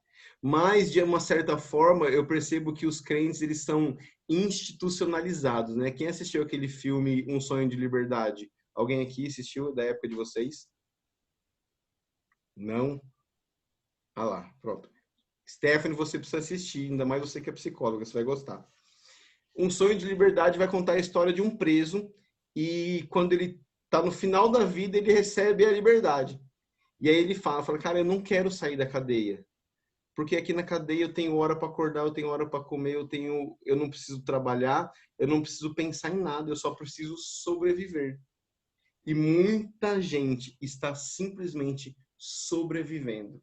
Mas, de uma certa forma, eu percebo que os crentes, eles são institucionalizados, né? Quem assistiu aquele filme Um Sonho de Liberdade? Alguém aqui assistiu da época de vocês? Não? Ah lá, pronto. Stephanie, você precisa assistir, ainda mais você que é psicóloga, você vai gostar. Um Sonho de Liberdade vai contar a história de um preso e quando ele está no final da vida, ele recebe a liberdade. E aí ele fala, cara, eu não quero sair da cadeia. Porque aqui na cadeia eu tenho hora para acordar, eu tenho hora para comer, eu não preciso trabalhar, eu não preciso pensar em nada, eu só preciso sobreviver. E muita gente está simplesmente sobrevivendo.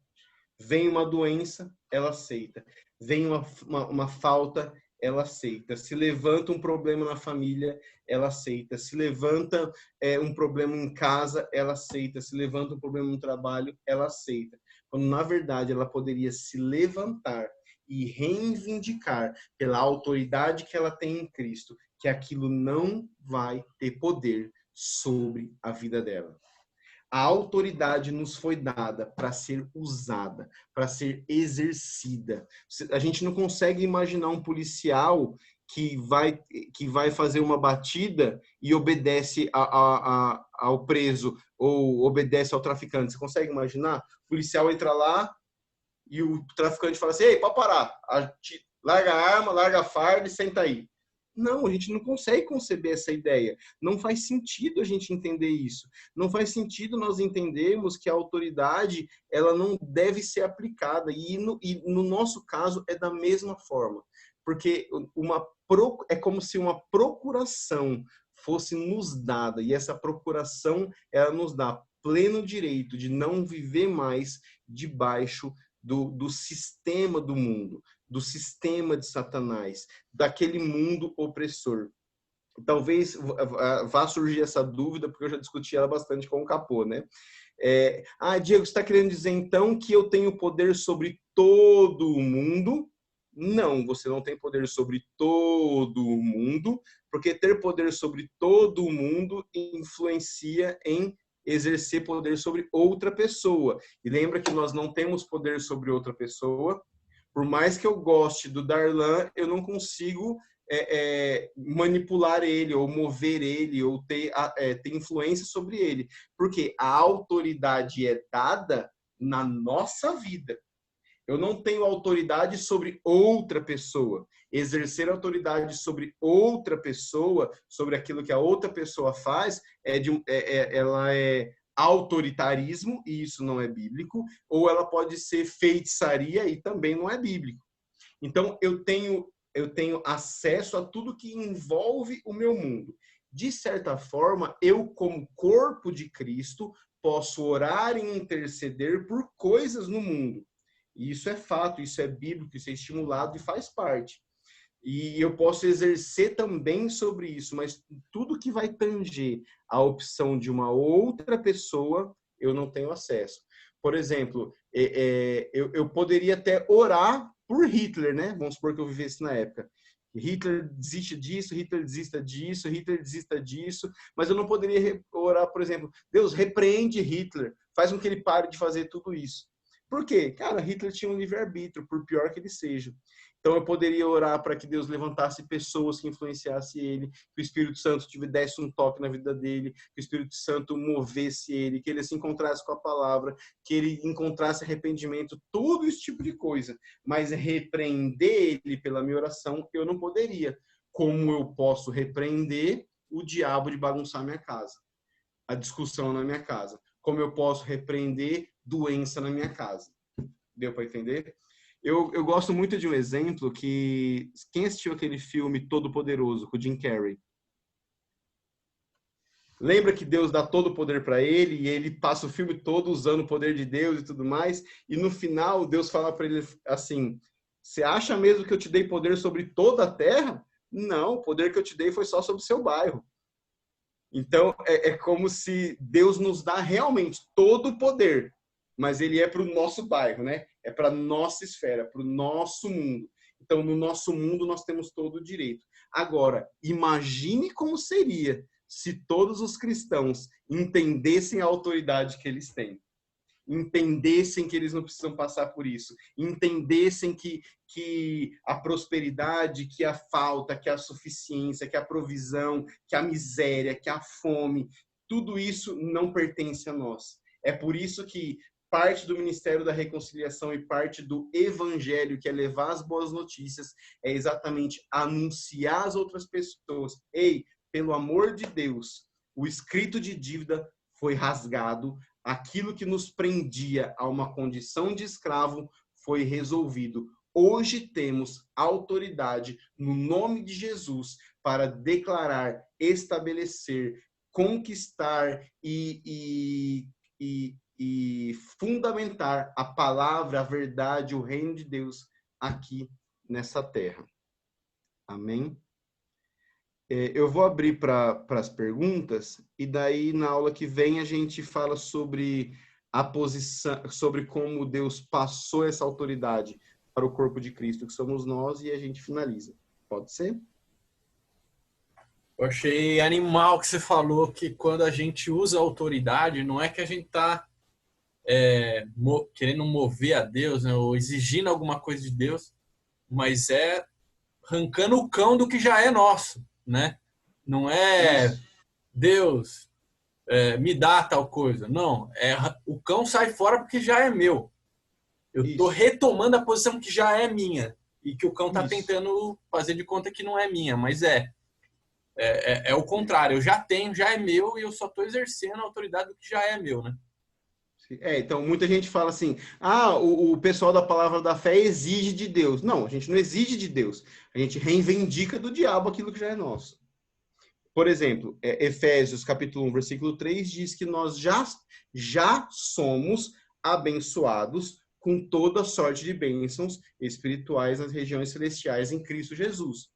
Vem uma doença, ela aceita. Vem uma falta, ela aceita. Se levanta um problema na família, ela aceita. Se levanta um problema em casa, ela aceita. Se levanta um problema no trabalho, ela aceita. Quando, na verdade, ela poderia se levantar e reivindicar pela autoridade que ela tem em Cristo, que aquilo não vai ter poder sobre a vida dela. A autoridade nos foi dada para ser usada, para ser exercida. A gente não consegue imaginar um policial que vai fazer uma batida e obedece ao preso ou obedece ao traficante. Você consegue imaginar? O policial entra lá e o traficante fala assim, ei, pode parar. Larga a arma, larga a farda e senta aí. Não, a gente não consegue conceber essa ideia. Não faz sentido a gente entender isso. Não faz sentido nós entendermos que a autoridade ela não deve ser aplicada. E no nosso caso é da mesma forma. Porque é como se uma procuração fosse nos dada. E essa procuração ela nos dá pleno direito de não viver mais debaixo do sistema do mundo, do sistema de Satanás, daquele mundo opressor. Talvez vá surgir essa dúvida, porque eu já discuti ela bastante com o Capô, né? Diego, você está querendo dizer então que eu tenho poder sobre todo o mundo? Não, você não tem poder sobre todo o mundo, porque ter poder sobre todo o mundo influencia em exercer poder sobre outra pessoa. E lembra que nós não temos poder sobre outra pessoa. Por mais que eu goste do Darlan, eu não consigo manipular ele, ou mover ele, ou ter influência sobre ele. Porque a autoridade é dada na nossa vida. Eu não tenho autoridade sobre outra pessoa. Exercer autoridade sobre outra pessoa, sobre aquilo que a outra pessoa faz, ela é autoritarismo, e isso não é bíblico, ou ela pode ser feitiçaria, e também não é bíblico. Então, eu tenho acesso a tudo que envolve o meu mundo. De certa forma, eu, como corpo de Cristo, posso orar e interceder por coisas no mundo. E isso é fato, isso é bíblico, isso é estimulado e faz parte. E eu posso exercer também sobre isso, mas tudo que vai tanger a opção de uma outra pessoa, eu não tenho acesso. Por exemplo, eu poderia até orar por Hitler, né? Vamos supor que eu vivesse na época. Hitler desiste disso, Hitler desista disso, Hitler desista disso, mas eu não poderia orar, por exemplo, Deus, repreende Hitler, faz com que ele pare de fazer tudo isso. Por quê? Cara, Hitler tinha um livre-arbítrio, por pior que ele seja. Então eu poderia orar para que Deus levantasse pessoas que influenciassem ele, que o Espírito Santo desse um toque na vida dele, que o Espírito Santo movesse ele, que ele se encontrasse com a palavra, que ele encontrasse arrependimento, todo esse tipo de coisa. Mas repreender ele pela minha oração, eu não poderia. Como eu posso repreender o diabo de bagunçar minha casa? A discussão na minha casa. Como eu posso repreender doença na minha casa? Deu para entender? Eu gosto muito de um exemplo que... Quem assistiu aquele filme Todo Poderoso, com o Jim Carrey? Lembra que Deus dá todo o poder para ele e ele passa o filme todo usando o poder de Deus e tudo mais, e no final Deus fala para ele assim, você acha mesmo que eu te dei poder sobre toda a terra? Não, o poder que eu te dei foi só sobre o seu bairro. Então, é como se Deus nos dá realmente todo o poder, mas ele é para o nosso bairro, né? É para a nossa esfera, para o nosso mundo. Então, no nosso mundo, nós temos todo o direito. Agora, imagine como seria se todos os cristãos entendessem a autoridade que eles têm. Entendessem que eles não precisam passar por isso. Entendessem que a prosperidade, que a falta, que a suficiência, que a provisão, que a miséria, que a fome, tudo isso não pertence a nós. É por isso que parte do Ministério da Reconciliação e parte do Evangelho, que é levar as boas notícias, é exatamente anunciar às outras pessoas: ei, pelo amor de Deus, o escrito de dívida foi rasgado, aquilo que nos prendia a uma condição de escravo foi resolvido. Hoje temos autoridade, no nome de Jesus, para declarar, estabelecer, conquistar e fundamentar a palavra, a verdade, o reino de Deus aqui nessa terra. Amém? Eu vou abrir para as perguntas e daí na aula que vem a gente fala sobre a posição, sobre como Deus passou essa autoridade para o corpo de Cristo, que somos nós, e a gente finaliza. Pode ser? Eu achei animal que você falou que quando a gente usa a autoridade, não é que a gente está querendo mover a Deus, né, ou exigindo alguma coisa de Deus, mas é arrancando o cão do que já é nosso, né? Não é Deus, me dá tal coisa. Não, o cão sai fora porque já é meu. Eu estou retomando a posição que já é minha. e que o cão tá Isso. tentando fazer de conta que não é minha, mas é o contrário. Eu já tenho, já é meu e eu só tô exercendo a autoridade do que já é meu, né? Então muita gente fala assim, o pessoal da palavra da fé exige de Deus. Não, a gente não exige de Deus. A gente reivindica do diabo aquilo que já é nosso. Por exemplo, Efésios capítulo 1, versículo 3 diz que nós já somos abençoados com toda sorte de bênçãos espirituais nas regiões celestiais em Cristo Jesus.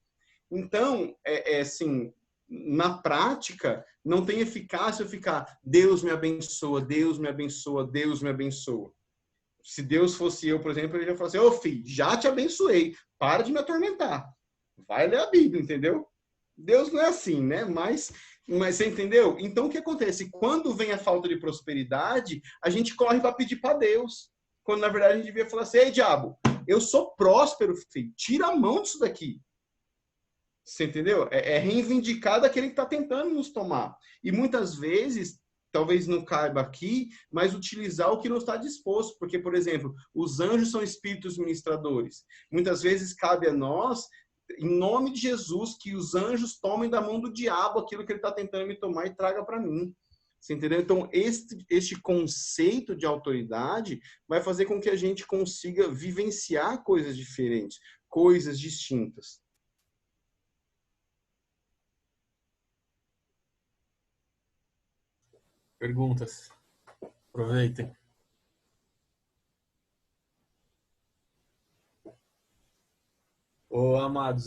Então, assim, na prática, não tem eficácia eu ficar, Deus me abençoa, Deus me abençoa, Deus me abençoa. Se Deus fosse eu, por exemplo, ele já falaria assim, ô filho, já te abençoei, para de me atormentar. Vai ler a Bíblia, entendeu? Deus não é assim, né? Mas você entendeu? Então, o que acontece? Quando vem a falta de prosperidade, a gente corre para pedir para Deus. Quando, na verdade, a gente devia falar assim, ei, diabo, eu sou próspero, filho, tira a mão disso daqui. Você entendeu? É reivindicar daquele que está tentando nos tomar. E muitas vezes, talvez não caiba aqui, mas utilizar o que não está disposto. Porque, por exemplo, os anjos são espíritos ministradores. Muitas vezes cabe a nós, em nome de Jesus, que os anjos tomem da mão do diabo aquilo que ele está tentando me tomar e traga para mim. Você entendeu? Então, este conceito de autoridade vai fazer com que a gente consiga vivenciar coisas diferentes, coisas distintas. Perguntas. Aproveitem. Ô, amados,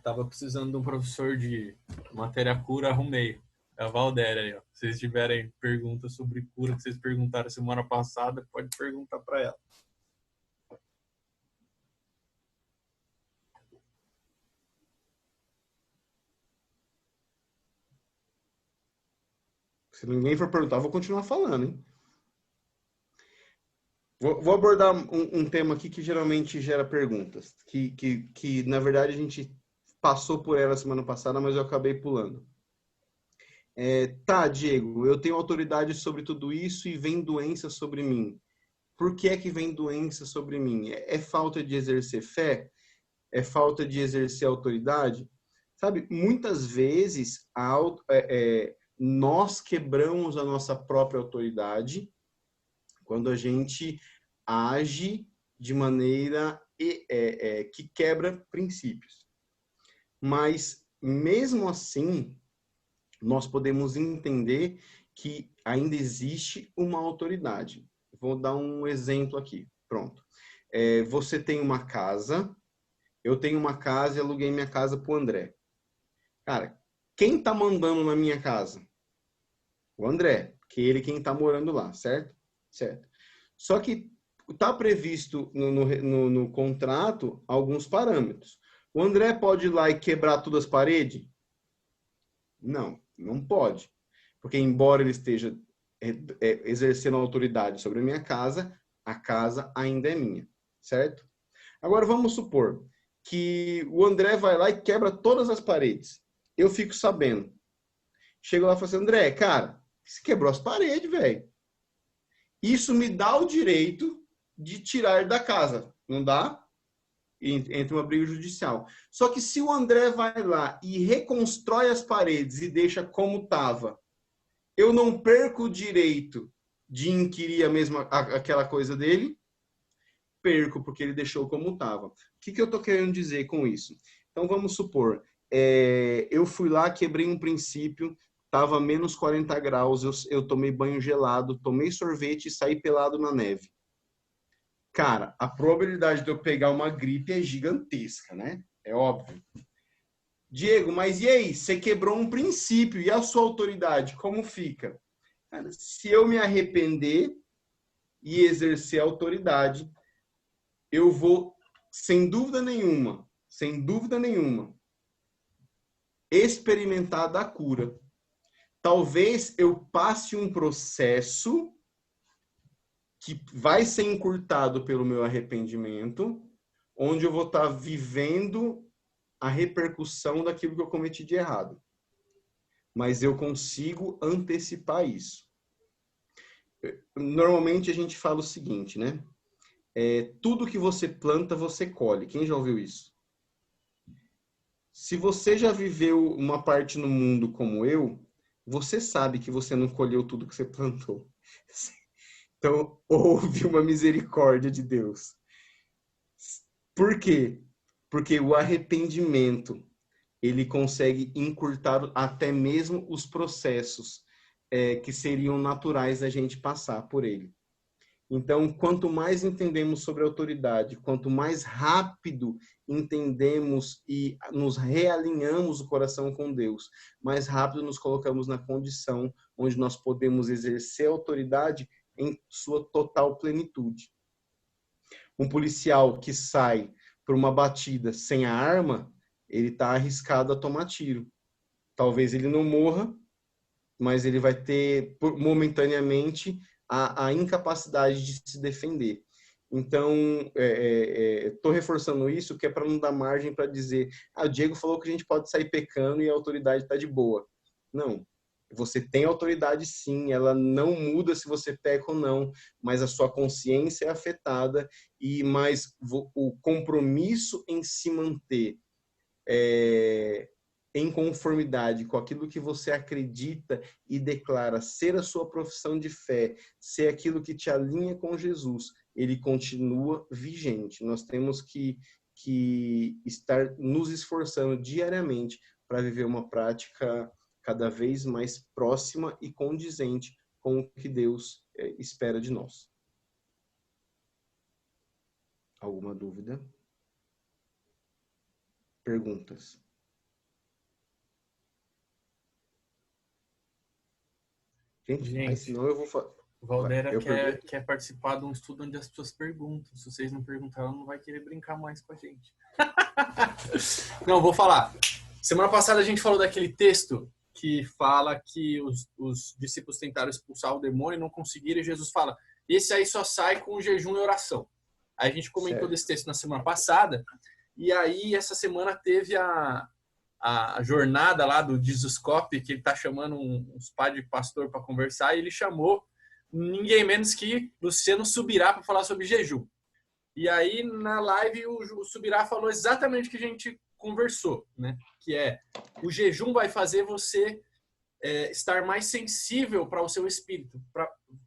tava precisando de um professor de matéria cura, arrumei. É a Valdéria aí, ó. Se vocês tiverem perguntas sobre cura que vocês perguntaram semana passada, pode perguntar para ela. Se ninguém for perguntar, eu vou continuar falando, hein? Vou abordar um tema aqui que geralmente gera perguntas, que na verdade a gente passou por ela semana passada, mas eu acabei pulando. Tá, Diego, eu tenho autoridade sobre tudo isso e vem doença sobre mim. Por que é que vem doença sobre mim? É falta de exercer fé? É falta de exercer autoridade? Sabe, muitas vezes nós quebramos a nossa própria autoridade quando a gente age de maneira que quebra princípios. Mas, mesmo assim, nós podemos entender que ainda existe uma autoridade. Vou dar um exemplo aqui. Pronto. Você tem uma casa, eu tenho uma casa e aluguei minha casa para o André. Cara, quem está mandando na minha casa? O André, que ele quem está morando lá, certo? Certo. Só que está previsto no contrato alguns parâmetros. O André pode ir lá e quebrar todas as paredes? Não, não pode. Porque embora ele esteja exercendo autoridade sobre a minha casa, a casa ainda é minha, certo? Agora vamos supor que o André vai lá e quebra todas as paredes. Eu fico sabendo. Chego lá e falo assim, André, cara, você quebrou as paredes, velho. Isso me dá o direito de tirar da casa, não dá? Entre uma briga judicial. Só que se o André vai lá e reconstrói as paredes e deixa como estava, eu não perco o direito de inquirir aquela coisa dele? Perco, porque ele deixou como estava. O que eu estou querendo dizer com isso? Então, vamos supor, eu fui lá, quebrei um princípio, estava menos 40 graus, eu tomei banho gelado, tomei sorvete e saí pelado na neve. Cara, a probabilidade de eu pegar uma gripe é gigantesca, né? É óbvio. Diego, mas e aí? Você quebrou um princípio, e a sua autoridade, como fica? Cara, se eu me arrepender e exercer a autoridade, eu vou, sem dúvida nenhuma, experimentar da cura. Talvez eu passe um processo que vai ser encurtado pelo meu arrependimento, onde eu vou estar vivendo a repercussão daquilo que eu cometi de errado. Mas eu consigo antecipar isso. Normalmente a gente fala o seguinte, né? tudo que você planta, você colhe. Quem já ouviu isso? Se você já viveu uma parte no mundo como eu, você sabe que você não colheu tudo que você plantou. Então, houve uma misericórdia de Deus. Por quê? Porque o arrependimento, ele consegue encurtar até mesmo os processos que seriam naturais da gente passar por ele. Então, quanto mais entendemos sobre a autoridade, quanto mais rápido entendemos e nos realinhamos o coração com Deus, mais rápido nos colocamos na condição onde nós podemos exercer a autoridade em sua total plenitude. Um policial que sai por uma batida sem a arma, ele está arriscado a tomar tiro. Talvez ele não morra, mas ele vai ter momentaneamente a incapacidade de se defender. Então, estou reforçando isso, que é para não dar margem para dizer, o Diego falou que a gente pode sair pecando e a autoridade está de boa. Não, você tem autoridade sim, ela não muda se você peca ou não, mas a sua consciência é afetada, mas o compromisso em se manter em conformidade com aquilo que você acredita e declara ser a sua profissão de fé, ser aquilo que te alinha com Jesus, ele continua vigente. Nós temos que estar nos esforçando diariamente para viver uma prática cada vez mais próxima e condizente com o que Deus espera de nós. Alguma dúvida? Perguntas? Gente, senão eu vou falar. O Valdera quer participar de um estudo onde as pessoas perguntam. Se vocês não perguntaram, não vai querer brincar mais com a gente. Não, vou falar. Semana passada a gente falou daquele texto que fala que os discípulos tentaram expulsar o demônio e não conseguiram, e Jesus fala, esse aí só sai com jejum e oração. Aí a gente comentou desse texto na semana passada, e aí essa semana teve a jornada lá do Jesuscope, que ele está chamando uns padres e pastor para conversar, e ele chamou ninguém menos que Luciano Subirá para falar sobre jejum. E aí na live o Subirá falou exatamente o que a gente conversou, né? Que o jejum vai fazer você estar mais sensível para o seu espírito,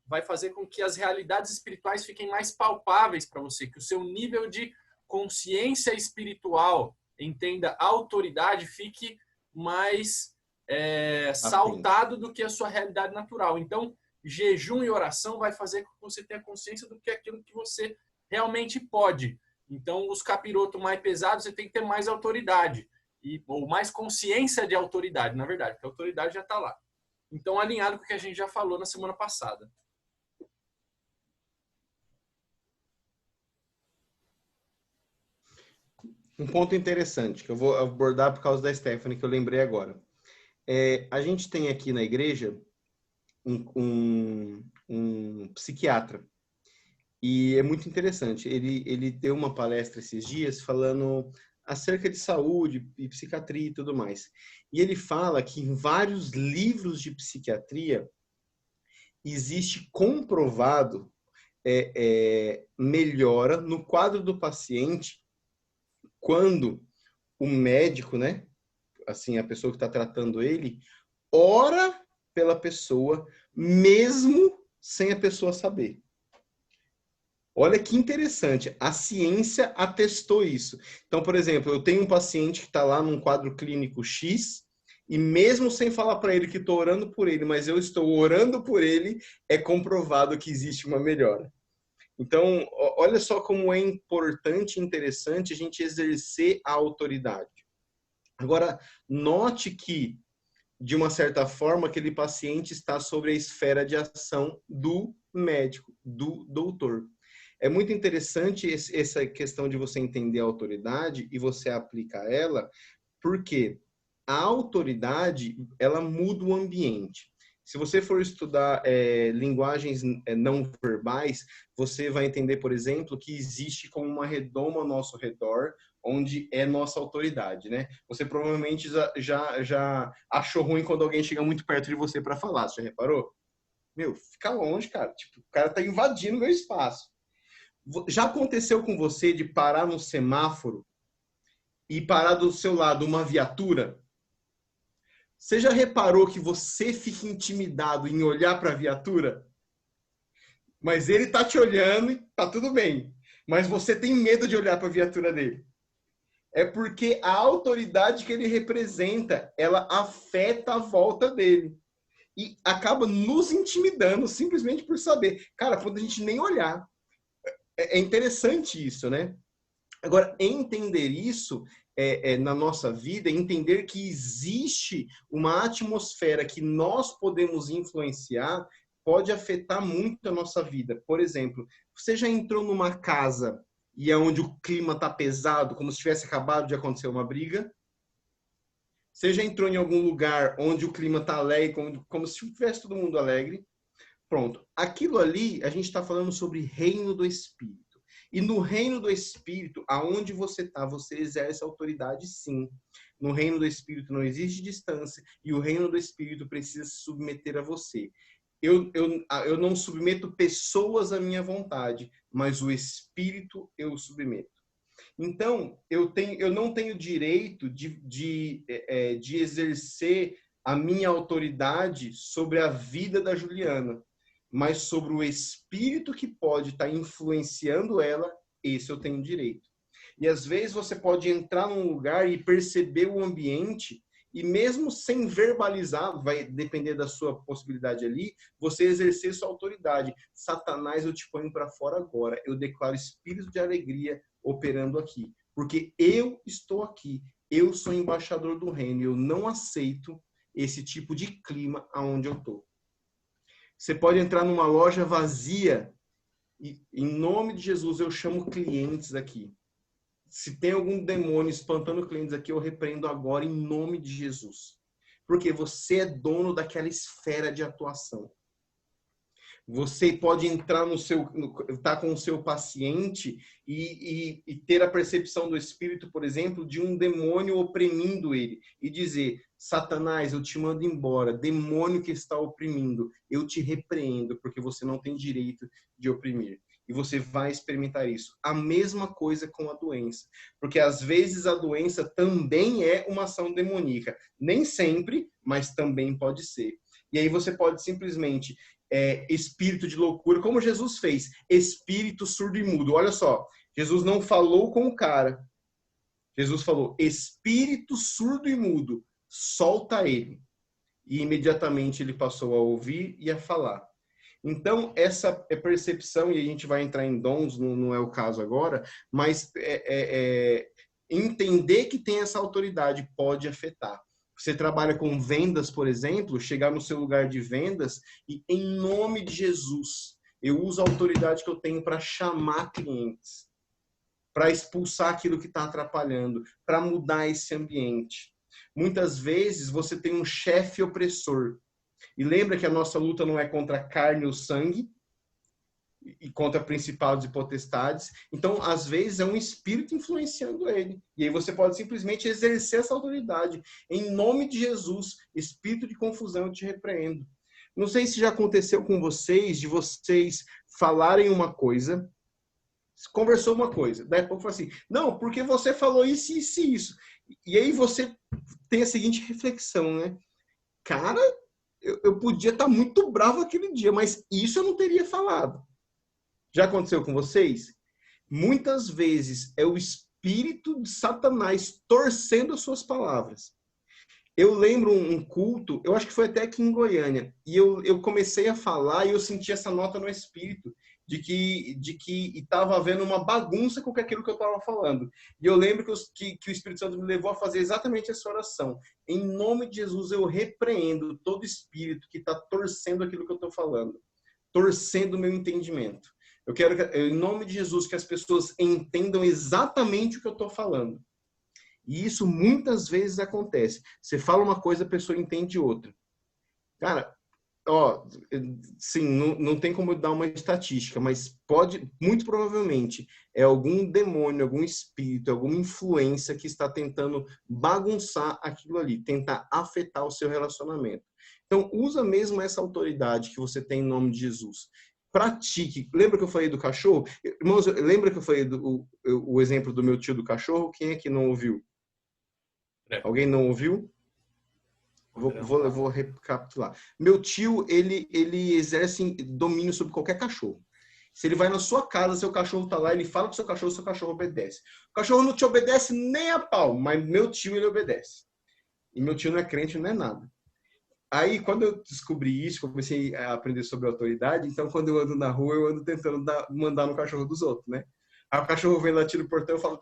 vai fazer com que as realidades espirituais fiquem mais palpáveis para você, que o seu nível de consciência espiritual, entenda, autoridade, fique mais saltado do que a sua realidade natural. Então, jejum e oração vai fazer com que você tenha consciência do que é aquilo que você realmente pode. Então, os capirotos mais pesados, você tem que ter mais autoridade, ou mais consciência de autoridade, na verdade, porque a autoridade já está lá. Então, alinhado com o que a gente já falou na semana passada. Um ponto interessante, que eu vou abordar por causa da Stephanie, que eu lembrei agora. A gente tem aqui na igreja um psiquiatra. E é muito interessante. Ele deu uma palestra esses dias falando acerca de saúde e psiquiatria e tudo mais. E ele fala que em vários livros de psiquiatria existe comprovado melhora no quadro do paciente quando o médico, né, assim, a pessoa que está tratando ele, ora pela pessoa, mesmo sem a pessoa saber. Olha que interessante, a ciência atestou isso. Então, por exemplo, eu tenho um paciente que está lá num quadro clínico X, e mesmo sem falar para ele que estou orando por ele, mas eu estou orando por ele, é comprovado que existe uma melhora. Então, olha só como é importante e interessante a gente exercer a autoridade. Agora, note que, de uma certa forma, aquele paciente está sobre a esfera de ação do médico, do doutor. É muito interessante essa questão de você entender a autoridade e você aplicar ela, porque a autoridade, ela muda o ambiente. Se você for estudar linguagens não verbais, você vai entender, por exemplo, que existe como uma redoma ao nosso redor, onde é nossa autoridade, né? Você provavelmente já achou ruim quando alguém chega muito perto de você para falar, você já reparou? Meu, fica longe, cara. Tipo, o cara tá invadindo meu espaço. Já aconteceu com você de parar no semáforo e parar do seu lado uma viatura? Você já reparou que você fica intimidado em olhar para a viatura? Mas ele tá te olhando e tá tudo bem. Mas você tem medo de olhar para a viatura dele. É porque a autoridade que ele representa, ela afeta a volta dele. E acaba nos intimidando simplesmente por saber. Cara, quando a gente nem olhar. É interessante isso, né? Agora, entender isso na nossa vida, entender que existe uma atmosfera que nós podemos influenciar, pode afetar muito a nossa vida. Por exemplo, você já entrou numa casa e é onde o clima está pesado, como se tivesse acabado de acontecer uma briga? Você já entrou em algum lugar onde o clima está alegre, como se tivesse todo mundo alegre? Pronto. Aquilo ali, a gente está falando sobre reino do Espírito. E no reino do Espírito, aonde você está, você exerce autoridade, sim. No reino do Espírito não existe distância e o reino do Espírito precisa se submeter a você. Eu não submeto pessoas à minha vontade, mas o Espírito eu submeto. Então, eu não tenho direito de exercer a minha autoridade sobre a vida da Juliana, mas sobre o espírito que pode estar influenciando ela, esse eu tenho direito. E às vezes você pode entrar num lugar e perceber o ambiente, e mesmo sem verbalizar, vai depender da sua possibilidade ali, você exercer sua autoridade. Satanás, eu te ponho para fora agora. Eu declaro espírito de alegria operando aqui. Porque eu estou aqui. Eu sou embaixador do reino. Eu não aceito esse tipo de clima aonde eu estou. Você pode entrar numa loja vazia e, em nome de Jesus, eu chamo clientes aqui. Se tem algum demônio espantando clientes aqui, eu repreendo agora em nome de Jesus. Porque você é dono daquela esfera de atuação. Você pode entrar tá com o seu paciente e ter a percepção do Espírito, por exemplo, de um demônio oprimindo ele. E dizer, Satanás, eu te mando embora. Demônio que está oprimindo, eu te repreendo, porque você não tem direito de oprimir. E você vai experimentar isso. A mesma coisa com a doença. Porque às vezes a doença também é uma ação demoníaca. Nem sempre, mas também pode ser. E aí você pode simplesmente... espírito de loucura, como Jesus fez, espírito surdo e mudo. Olha só, Jesus não falou com o cara. Jesus falou, espírito surdo e mudo, solta ele. E imediatamente ele passou a ouvir e a falar. Então, essa percepção, e a gente vai entrar em dons, não é o caso agora, mas entender que tem essa autoridade pode afetar. Você trabalha com vendas, por exemplo, chegar no seu lugar de vendas e, em nome de Jesus, eu uso a autoridade que eu tenho para chamar clientes, para expulsar aquilo que está atrapalhando, para mudar esse ambiente. Muitas vezes você tem um chefe opressor. E lembra que a nossa luta não é contra a carne ou sangue, e contra principados e potestades. Então, às vezes, é um espírito influenciando ele. E aí você pode simplesmente exercer essa autoridade. Em nome de Jesus, espírito de confusão, eu te repreendo. Não sei se já aconteceu com vocês, de vocês falarem uma coisa, conversou uma coisa, daí a pouco fala assim, não, porque você falou isso, isso e isso. E aí você tem a seguinte reflexão, né? Cara, eu podia estar muito bravo aquele dia, mas isso eu não teria falado. Já aconteceu com vocês? Muitas vezes é o espírito de Satanás torcendo as suas palavras. Eu lembro um culto, eu acho que foi até aqui em Goiânia, e eu comecei a falar e eu senti essa nota no espírito de que estava havendo uma bagunça com aquilo que eu estava falando. E eu lembro que o Espírito Santo me levou a fazer exatamente essa oração. Em nome de Jesus, eu repreendo todo espírito que está torcendo aquilo que eu estou falando, torcendo o meu entendimento. Eu quero, em nome de Jesus, que as pessoas entendam exatamente o que eu estou falando. E isso muitas vezes acontece. Você fala uma coisa, a pessoa entende outra. Cara, sim, não tem como dar uma estatística, mas pode, muito provavelmente, é algum demônio, algum espírito, alguma influência que está tentando bagunçar aquilo ali, tentar afetar o seu relacionamento. Então, usa mesmo essa autoridade que você tem em nome de Jesus. pratique. Lembra que eu falei do cachorro? Irmãos, lembra que eu falei o exemplo do meu tio do cachorro? Quem é que não ouviu? Alguém não ouviu? Vou recapitular. Meu tio, ele exerce domínio sobre qualquer cachorro. Se ele vai na sua casa, seu cachorro tá lá, ele fala com seu cachorro obedece. O cachorro não te obedece nem a pau, mas meu tio, ele obedece. E meu tio não é crente, não é nada. Aí, quando eu descobri isso, comecei a aprender sobre autoridade, então, quando eu ando na rua, eu ando tentando mandar no cachorro dos outros, né? Aí o cachorro vem lá, tira o portão, eu falo...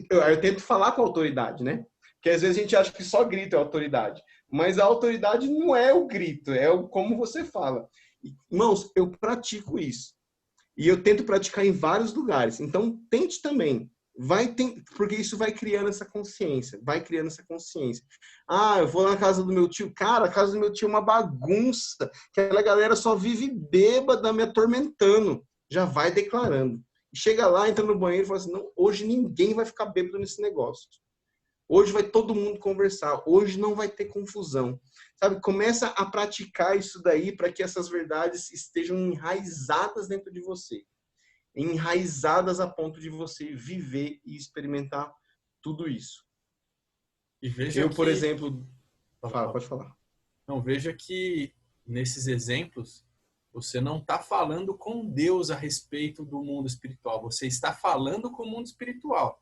Eu tento falar com a autoridade, né? Porque às vezes a gente acha que só grito é autoridade. Mas a autoridade não é o grito, é como você fala. Irmãos, eu pratico isso. E eu tento praticar em vários lugares. Então, tente também. Porque isso vai criando essa consciência. Ah, eu vou na casa do meu tio. Cara, a casa do meu tio é uma bagunça. Aquela galera só vive bêbada me atormentando. Já vai declarando. Chega lá, entra no banheiro e fala assim, não, hoje ninguém vai ficar bêbado nesse negócio. Hoje vai todo mundo conversar. Hoje não vai ter confusão. Sabe? Começa a praticar isso daí para que essas verdades estejam enraizadas dentro de você. Enraizadas a ponto de você viver e experimentar tudo isso. E veja eu, por exemplo... Pode falar. Não, veja que nesses exemplos, você não está falando com Deus a respeito do mundo espiritual. Você está falando com o mundo espiritual.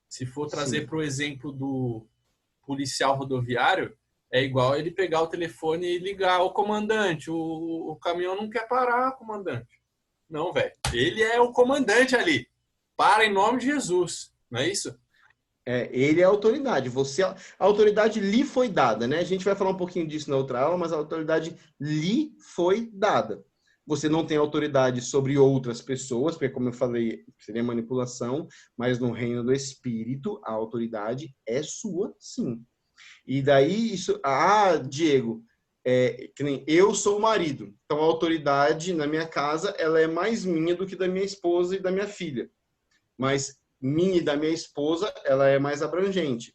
Se for trazer para o exemplo do policial rodoviário, é igual ele pegar o telefone e ligar ao comandante. O caminhão não quer parar, comandante. Não, velho. Ele é o comandante ali. Para em nome de Jesus. Não é isso? Ele é a autoridade. A autoridade lhe foi dada, né? A gente vai falar um pouquinho disso na outra aula, mas a autoridade lhe foi dada. Você não tem autoridade sobre outras pessoas, porque, como eu falei, seria manipulação, mas no reino do Espírito, a autoridade é sua, sim. E daí, isso... Diego, que nem eu sou o marido. Então, a autoridade na minha casa, ela é mais minha do que da minha esposa e da minha filha. Mas minha e da minha esposa, ela é mais abrangente.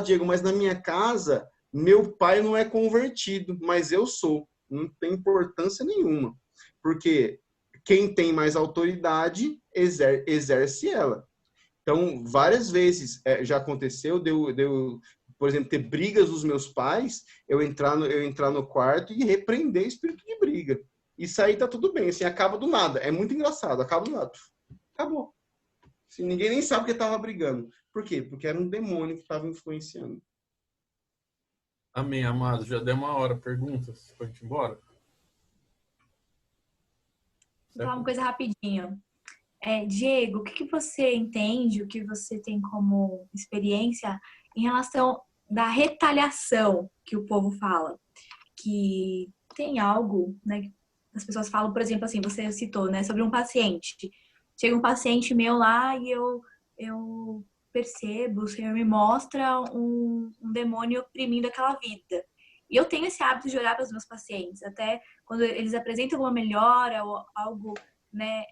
Diego, mas na minha casa, meu pai não é convertido, mas eu sou. Não tem importância nenhuma. Porque quem tem mais autoridade exerce ela. Então, várias vezes já aconteceu por exemplo, ter brigas dos meus pais, eu entrar no quarto e repreender o espírito de briga. Isso aí tá tudo bem, assim, acaba do nada. É muito engraçado, acaba do nada. Acabou. Assim, ninguém nem sabe que estava brigando. Por quê? Porque era um demônio que estava influenciando. Amém, amado. Já deu uma hora. Perguntas? Pode ir embora? Vou falar uma coisa rapidinho. Diego, o que você entende, o que você tem como experiência em relação da retaliação que o povo fala? Que tem algo, né? As pessoas falam, por exemplo, assim, você citou, né, sobre um paciente. Chega um paciente meu lá e eu percebo, o Senhor me mostra um demônio oprimindo aquela vida. E eu tenho esse hábito de orar para os meus pacientes, até quando eles apresentam uma melhora ou algo, né,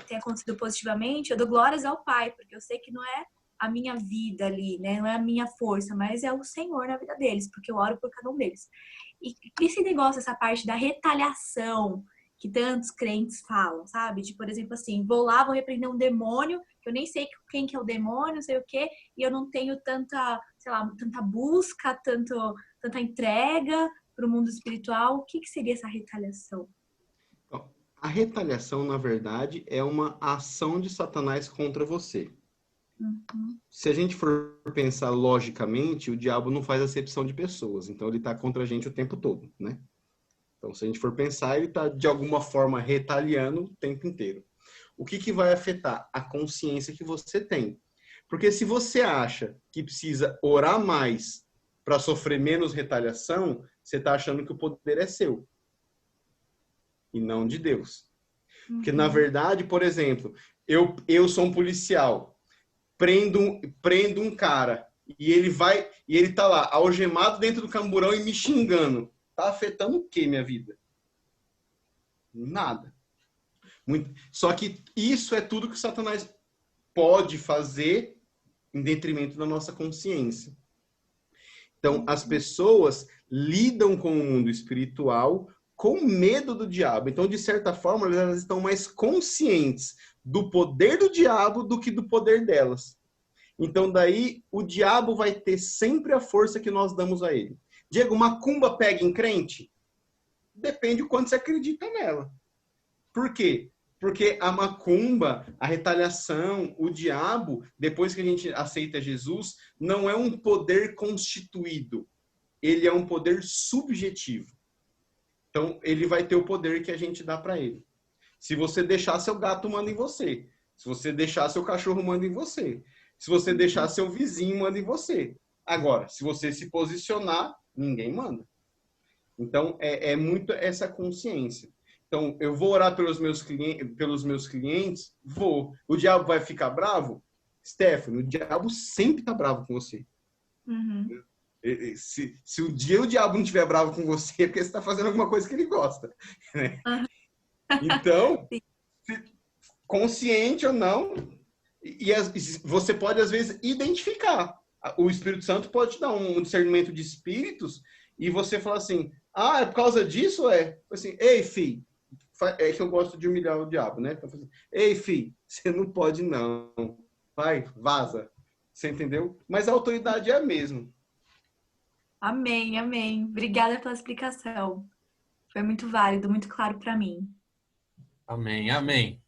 tem acontecido positivamente, eu dou glórias ao Pai, porque eu sei que não é a minha vida ali, né, não é a minha força, mas é o Senhor na vida deles, porque eu oro por cada um deles. E esse negócio, essa parte da retaliação que tantos crentes falam, sabe? De, por exemplo, assim, vou lá, vou repreender um demônio, que eu nem sei quem que é o demônio, não sei o quê, e eu não tenho tanta, sei lá, tanta busca, tanta entrega para o mundo espiritual. O que seria essa retaliação? A retaliação, na verdade, é uma ação de Satanás contra você. Uhum. Se a gente for pensar logicamente, o diabo não faz acepção de pessoas, então ele está contra a gente o tempo todo, né? Então, se a gente for pensar, ele está, de alguma forma, retaliando o tempo inteiro. O que vai afetar? A consciência que você tem. Porque se você acha que precisa orar mais para sofrer menos retaliação, você está achando que o poder é seu. E não de Deus. Porque, na verdade, por exemplo, eu sou um policial, prendo um cara, e ele tá lá, algemado dentro do camburão e me xingando. Tá afetando o que minha vida? Nada. Só que isso é tudo que Satanás pode fazer em detrimento da nossa consciência. Então, as pessoas lidam com o mundo espiritual com medo do diabo. Então, de certa forma, elas estão mais conscientes do poder do diabo do que do poder delas. Então, daí, o diabo vai ter sempre a força que nós damos a ele. Diego, macumba pega em crente? Depende do quanto você acredita nela. Por quê? Porque a macumba, a retaliação, o diabo, depois que a gente aceita Jesus, não é um poder constituído. Ele é um poder subjetivo. Então, ele vai ter o poder que a gente dá para ele. Se você deixar, seu gato manda em você. Se você deixar, seu cachorro manda em você. Se você deixar, seu vizinho manda em você. Agora, se você se posicionar, ninguém manda. Então, é muito essa consciência. Então, eu vou orar pelos meus clientes? Vou. O diabo vai ficar bravo? Stephanie, o diabo sempre está bravo com você. Uhum. Se o dia o diabo não estiver bravo com você, é porque você está fazendo alguma coisa que ele gosta. Né? Uhum. Então, consciente ou não, você pode, às vezes, identificar. O Espírito Santo pode te dar um discernimento de espíritos e você fala assim, é por causa disso? Assim, ei, filho, é que eu gosto de humilhar o diabo, né? Ei, filho, você não pode não. Vai, vaza. Você entendeu? Mas a autoridade é a mesma. Amém, amém. Obrigada pela explicação. Foi muito válido, muito claro para mim. Amém, amém.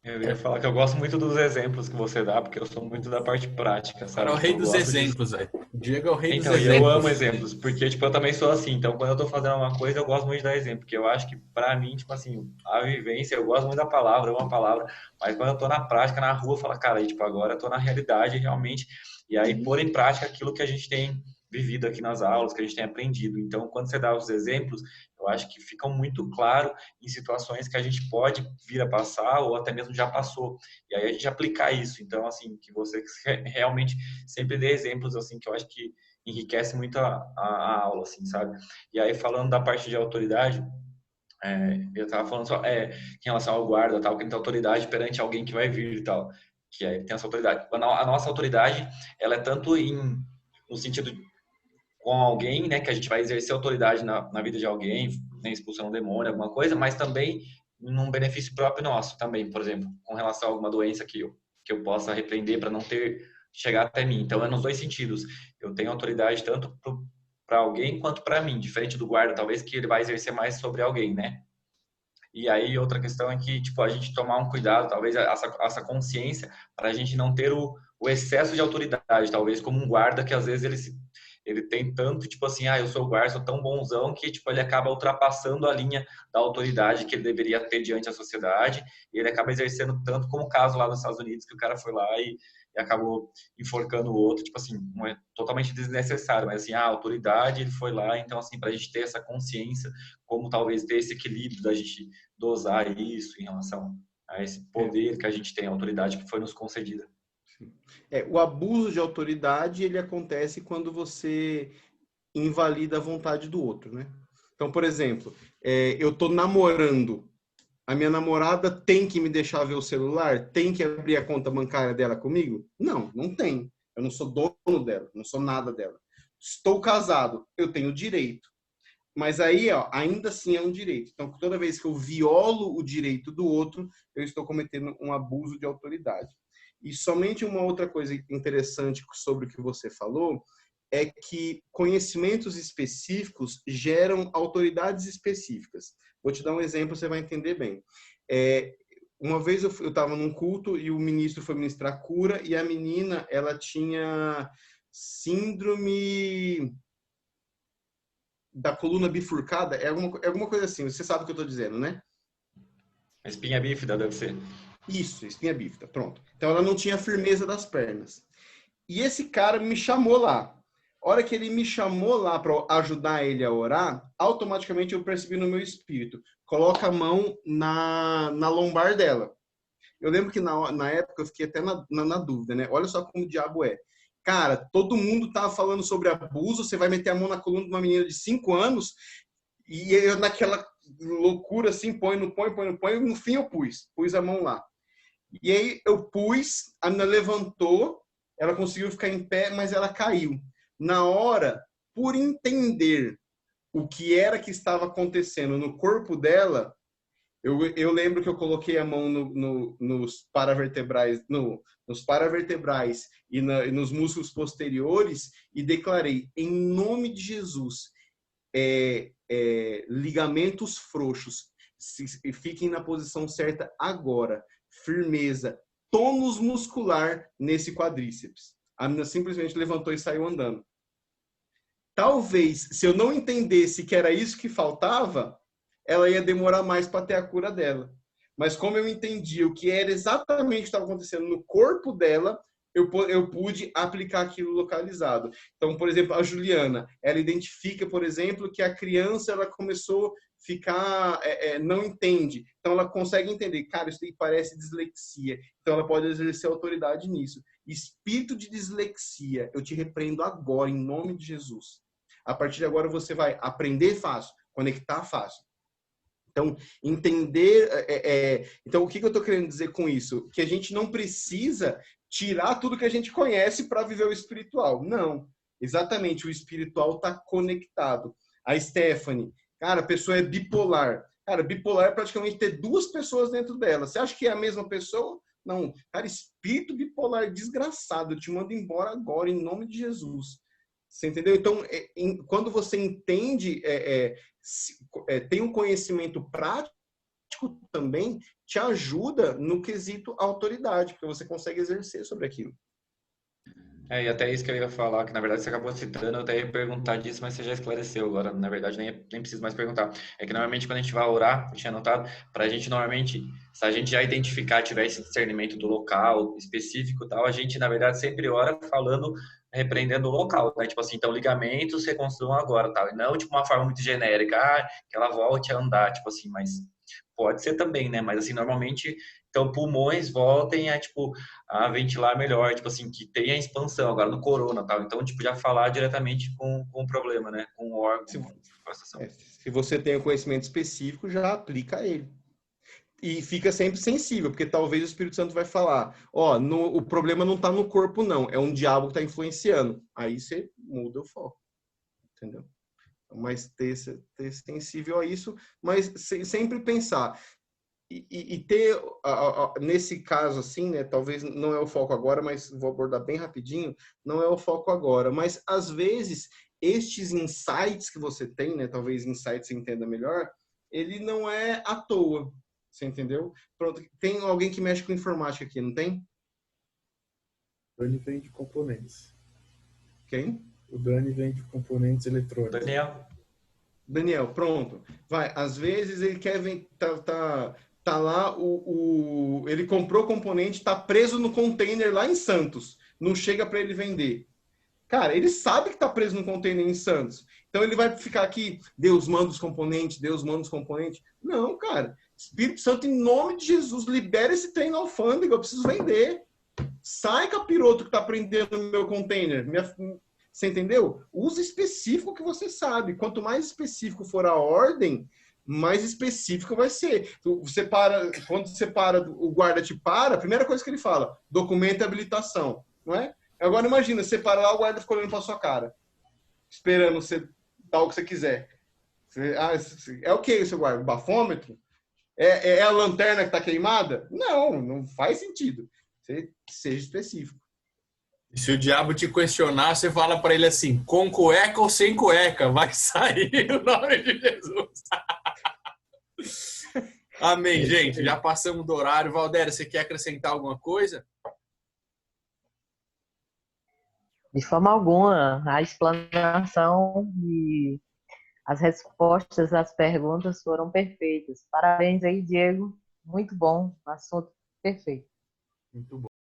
Eu ia falar que eu gosto muito dos exemplos que você dá, porque eu sou muito da parte prática, sabe? Cara, é o rei Eu dos gosto de- exemplos, velho. O Diego é o rei dos Então, e exemplos. eu amo exemplos, porque, tipo, eu também sou assim. Então, quando eu tô fazendo uma coisa, eu gosto muito de dar exemplo, porque eu acho que, pra mim, tipo assim, a vivência, eu gosto muito da palavra, eu amo a palavra, mas quando eu tô na prática, na rua, eu falo, cara, aí, tipo, agora eu tô na realidade, realmente, e aí pôr em prática aquilo que a gente tem vivido aqui nas aulas, que a gente tem aprendido. Então, quando você dá os exemplos, eu acho que ficam muito claro em situações que a gente pode vir a passar ou até mesmo já passou. E aí a gente aplicar isso. Então, assim, que você realmente sempre dê exemplos, assim, que eu acho que enriquece muito a aula, assim, sabe? E aí, falando da parte de autoridade, eu tava falando só, em relação ao guarda, tal, que ele tem autoridade perante alguém que vai vir e tal, que aí ele tem essa autoridade. A nossa autoridade, ela é tanto no sentido com alguém, né, que a gente vai exercer autoridade na vida de alguém, né, expulsando um demônio, alguma coisa, mas também num benefício próprio nosso também, por exemplo, com relação a alguma doença que eu possa repreender para não chegar até mim. Então, é nos dois sentidos. Eu tenho autoridade tanto para alguém quanto para mim, diferente do guarda, talvez, que ele vai exercer mais sobre alguém, né? E aí, outra questão é que, tipo, a gente tomar um cuidado, talvez essa consciência, para a gente não ter o excesso de autoridade, talvez, como um guarda que, às vezes, ele tem tanto, tipo assim, eu sou o guarda, sou tão bonzão, que, tipo, ele acaba ultrapassando a linha da autoridade que ele deveria ter diante da sociedade, e ele acaba exercendo tanto, como o caso lá nos Estados Unidos, que o cara foi lá e acabou enforcando o outro, tipo assim, não é totalmente desnecessário, mas assim, a autoridade, ele foi lá, então assim, pra gente ter essa consciência, como talvez ter esse equilíbrio da gente dosar isso em relação a esse poder que a gente tem, a autoridade que foi nos concedida. O abuso de autoridade, ele acontece quando você invalida a vontade do outro, né? Então, por exemplo, eu tô namorando, a minha namorada tem que me deixar ver o celular? Tem que abrir a conta bancária dela comigo? Não, não tem. Eu não sou dono dela, não sou nada dela. Estou casado, eu tenho direito. Mas aí, ainda assim é um direito. Então, toda vez que eu violo o direito do outro, eu estou cometendo um abuso de autoridade. E somente uma outra coisa interessante sobre o que você falou é que conhecimentos específicos geram autoridades específicas. Vou te dar um exemplo, você vai entender bem. Uma vez eu estava num culto e o ministro foi ministrar cura e a menina, ela tinha síndrome da coluna bifurcada, é alguma coisa assim, você sabe o que eu estou dizendo, né? A espinha bífida deve ser. Isso, espinha bífida, pronto. Então ela não tinha firmeza das pernas. E esse cara me chamou lá. A hora que ele me chamou lá para ajudar ele a orar, automaticamente eu percebi no meu espírito, coloca a mão na lombar dela. Eu lembro que na época eu fiquei até na dúvida, né? Olha só como o diabo é. Cara, todo mundo tava falando sobre abuso, você vai meter a mão na coluna de uma menina de 5 anos, e eu naquela loucura assim, põe, no fim eu pus a mão lá. E aí eu pus, a menina levantou, ela conseguiu ficar em pé, mas ela caiu. Na hora, por entender o que era que estava acontecendo no corpo dela, eu lembro que eu coloquei a mão nos paravertebrais, nos paravertebrais e nos músculos posteriores e declarei, em nome de Jesus, ligamentos frouxos, fiquem na posição certa agora, firmeza, tônus muscular nesse quadríceps. A menina simplesmente levantou e saiu andando. Talvez, se eu não entendesse que era isso que faltava, ela ia demorar mais para ter a cura dela. Mas como eu entendi o que era exatamente o que estava acontecendo no corpo dela, eu pude aplicar aquilo localizado. Então, por exemplo, a Juliana, ela identifica, por exemplo, que a criança ela começou a ficar, não entende. Então, ela consegue entender, cara, isso aí parece dislexia. Então, ela pode exercer autoridade nisso. Espírito de dislexia, eu te repreendo agora, em nome de Jesus. A partir de agora, você vai aprender fácil, conectar fácil. Então, entender... Então, o que eu estou querendo dizer com isso? Que a gente não precisa tirar tudo que a gente conhece para viver o espiritual. Não. Exatamente, o espiritual está conectado. A Stephanie, cara, a pessoa é bipolar. Cara, bipolar é praticamente ter duas pessoas dentro dela. Você acha que é a mesma pessoa? Não. Cara, espírito bipolar desgraçado. Eu te mando embora agora, em nome de Jesus. Você entendeu? Então, quando você entende, tem um conhecimento prático também, te ajuda no quesito autoridade, porque você consegue exercer sobre aquilo. E até isso que eu ia falar, que na verdade você acabou citando, eu até ia perguntar disso, mas você já esclareceu agora, na verdade nem preciso mais perguntar. É que normalmente quando a gente vai orar, eu tinha anotado, pra gente normalmente, se a gente já identificar, tiver esse discernimento do local específico e tal, a gente na verdade sempre ora falando, repreendendo o local, né? Tipo assim, então ligamentos se reconstruam agora, tal, e não tipo uma forma muito genérica, que ela volte a andar, tipo assim, mas pode ser também, né? Mas assim, normalmente, então pulmões voltem a, tipo, a ventilar melhor, tipo assim, que tenha expansão agora no corona, tal. Então, tipo, já falar diretamente com o problema, né? Com o órgão, com a situação. Se você tem o conhecimento específico, já aplica ele. E fica sempre sensível, porque talvez o Espírito Santo vai falar, o problema não está no corpo, não, é um diabo que está influenciando. Aí você muda o foco, entendeu? Mas ter sensível a isso, mas sempre pensar. E ter, nesse caso assim, né, talvez não é o foco agora, mas vou abordar bem rapidinho, não é o foco agora, mas às vezes estes insights que você tem, né, talvez insights você entenda melhor, ele não é à toa, você entendeu? Pronto, tem alguém que mexe com informática aqui, não tem? O Dani vende componentes. Quem? O Dani vende componentes eletrônicos. Daniel, pronto. Vai, às vezes ele quer tá lá, ele comprou o componente, tá preso no container lá em Santos. Não chega para ele vender. Cara, ele sabe que tá preso no container em Santos. Então ele vai ficar aqui, Deus manda os componentes, Deus manda os componentes. Não, cara. Espírito Santo, em nome de Jesus, libera esse trem na alfândega, eu preciso vender. Sai, capiroto, que tá prendendo no meu container. Você entendeu? Usa específico que você sabe. Quanto mais específico for a ordem, mais específico vai ser. Quando você para, o guarda te para, a primeira coisa que ele fala, documento e habilitação, não é? Agora imagina, você para lá, o guarda fica olhando para sua cara, esperando você dar o que você quiser. É o que, seu guarda? Bafômetro? É a lanterna que está queimada? Não faz sentido. Você seja específico. E se o diabo te questionar, você fala para ele assim, com cueca ou sem cueca? Vai sair o nome de Jesus. Amém, gente. Já passamos do horário. Valdéria, você quer acrescentar alguma coisa? De forma alguma. A explanação e as respostas às perguntas foram perfeitas. Parabéns aí, Diego. Muito bom. Assunto perfeito. Muito bom.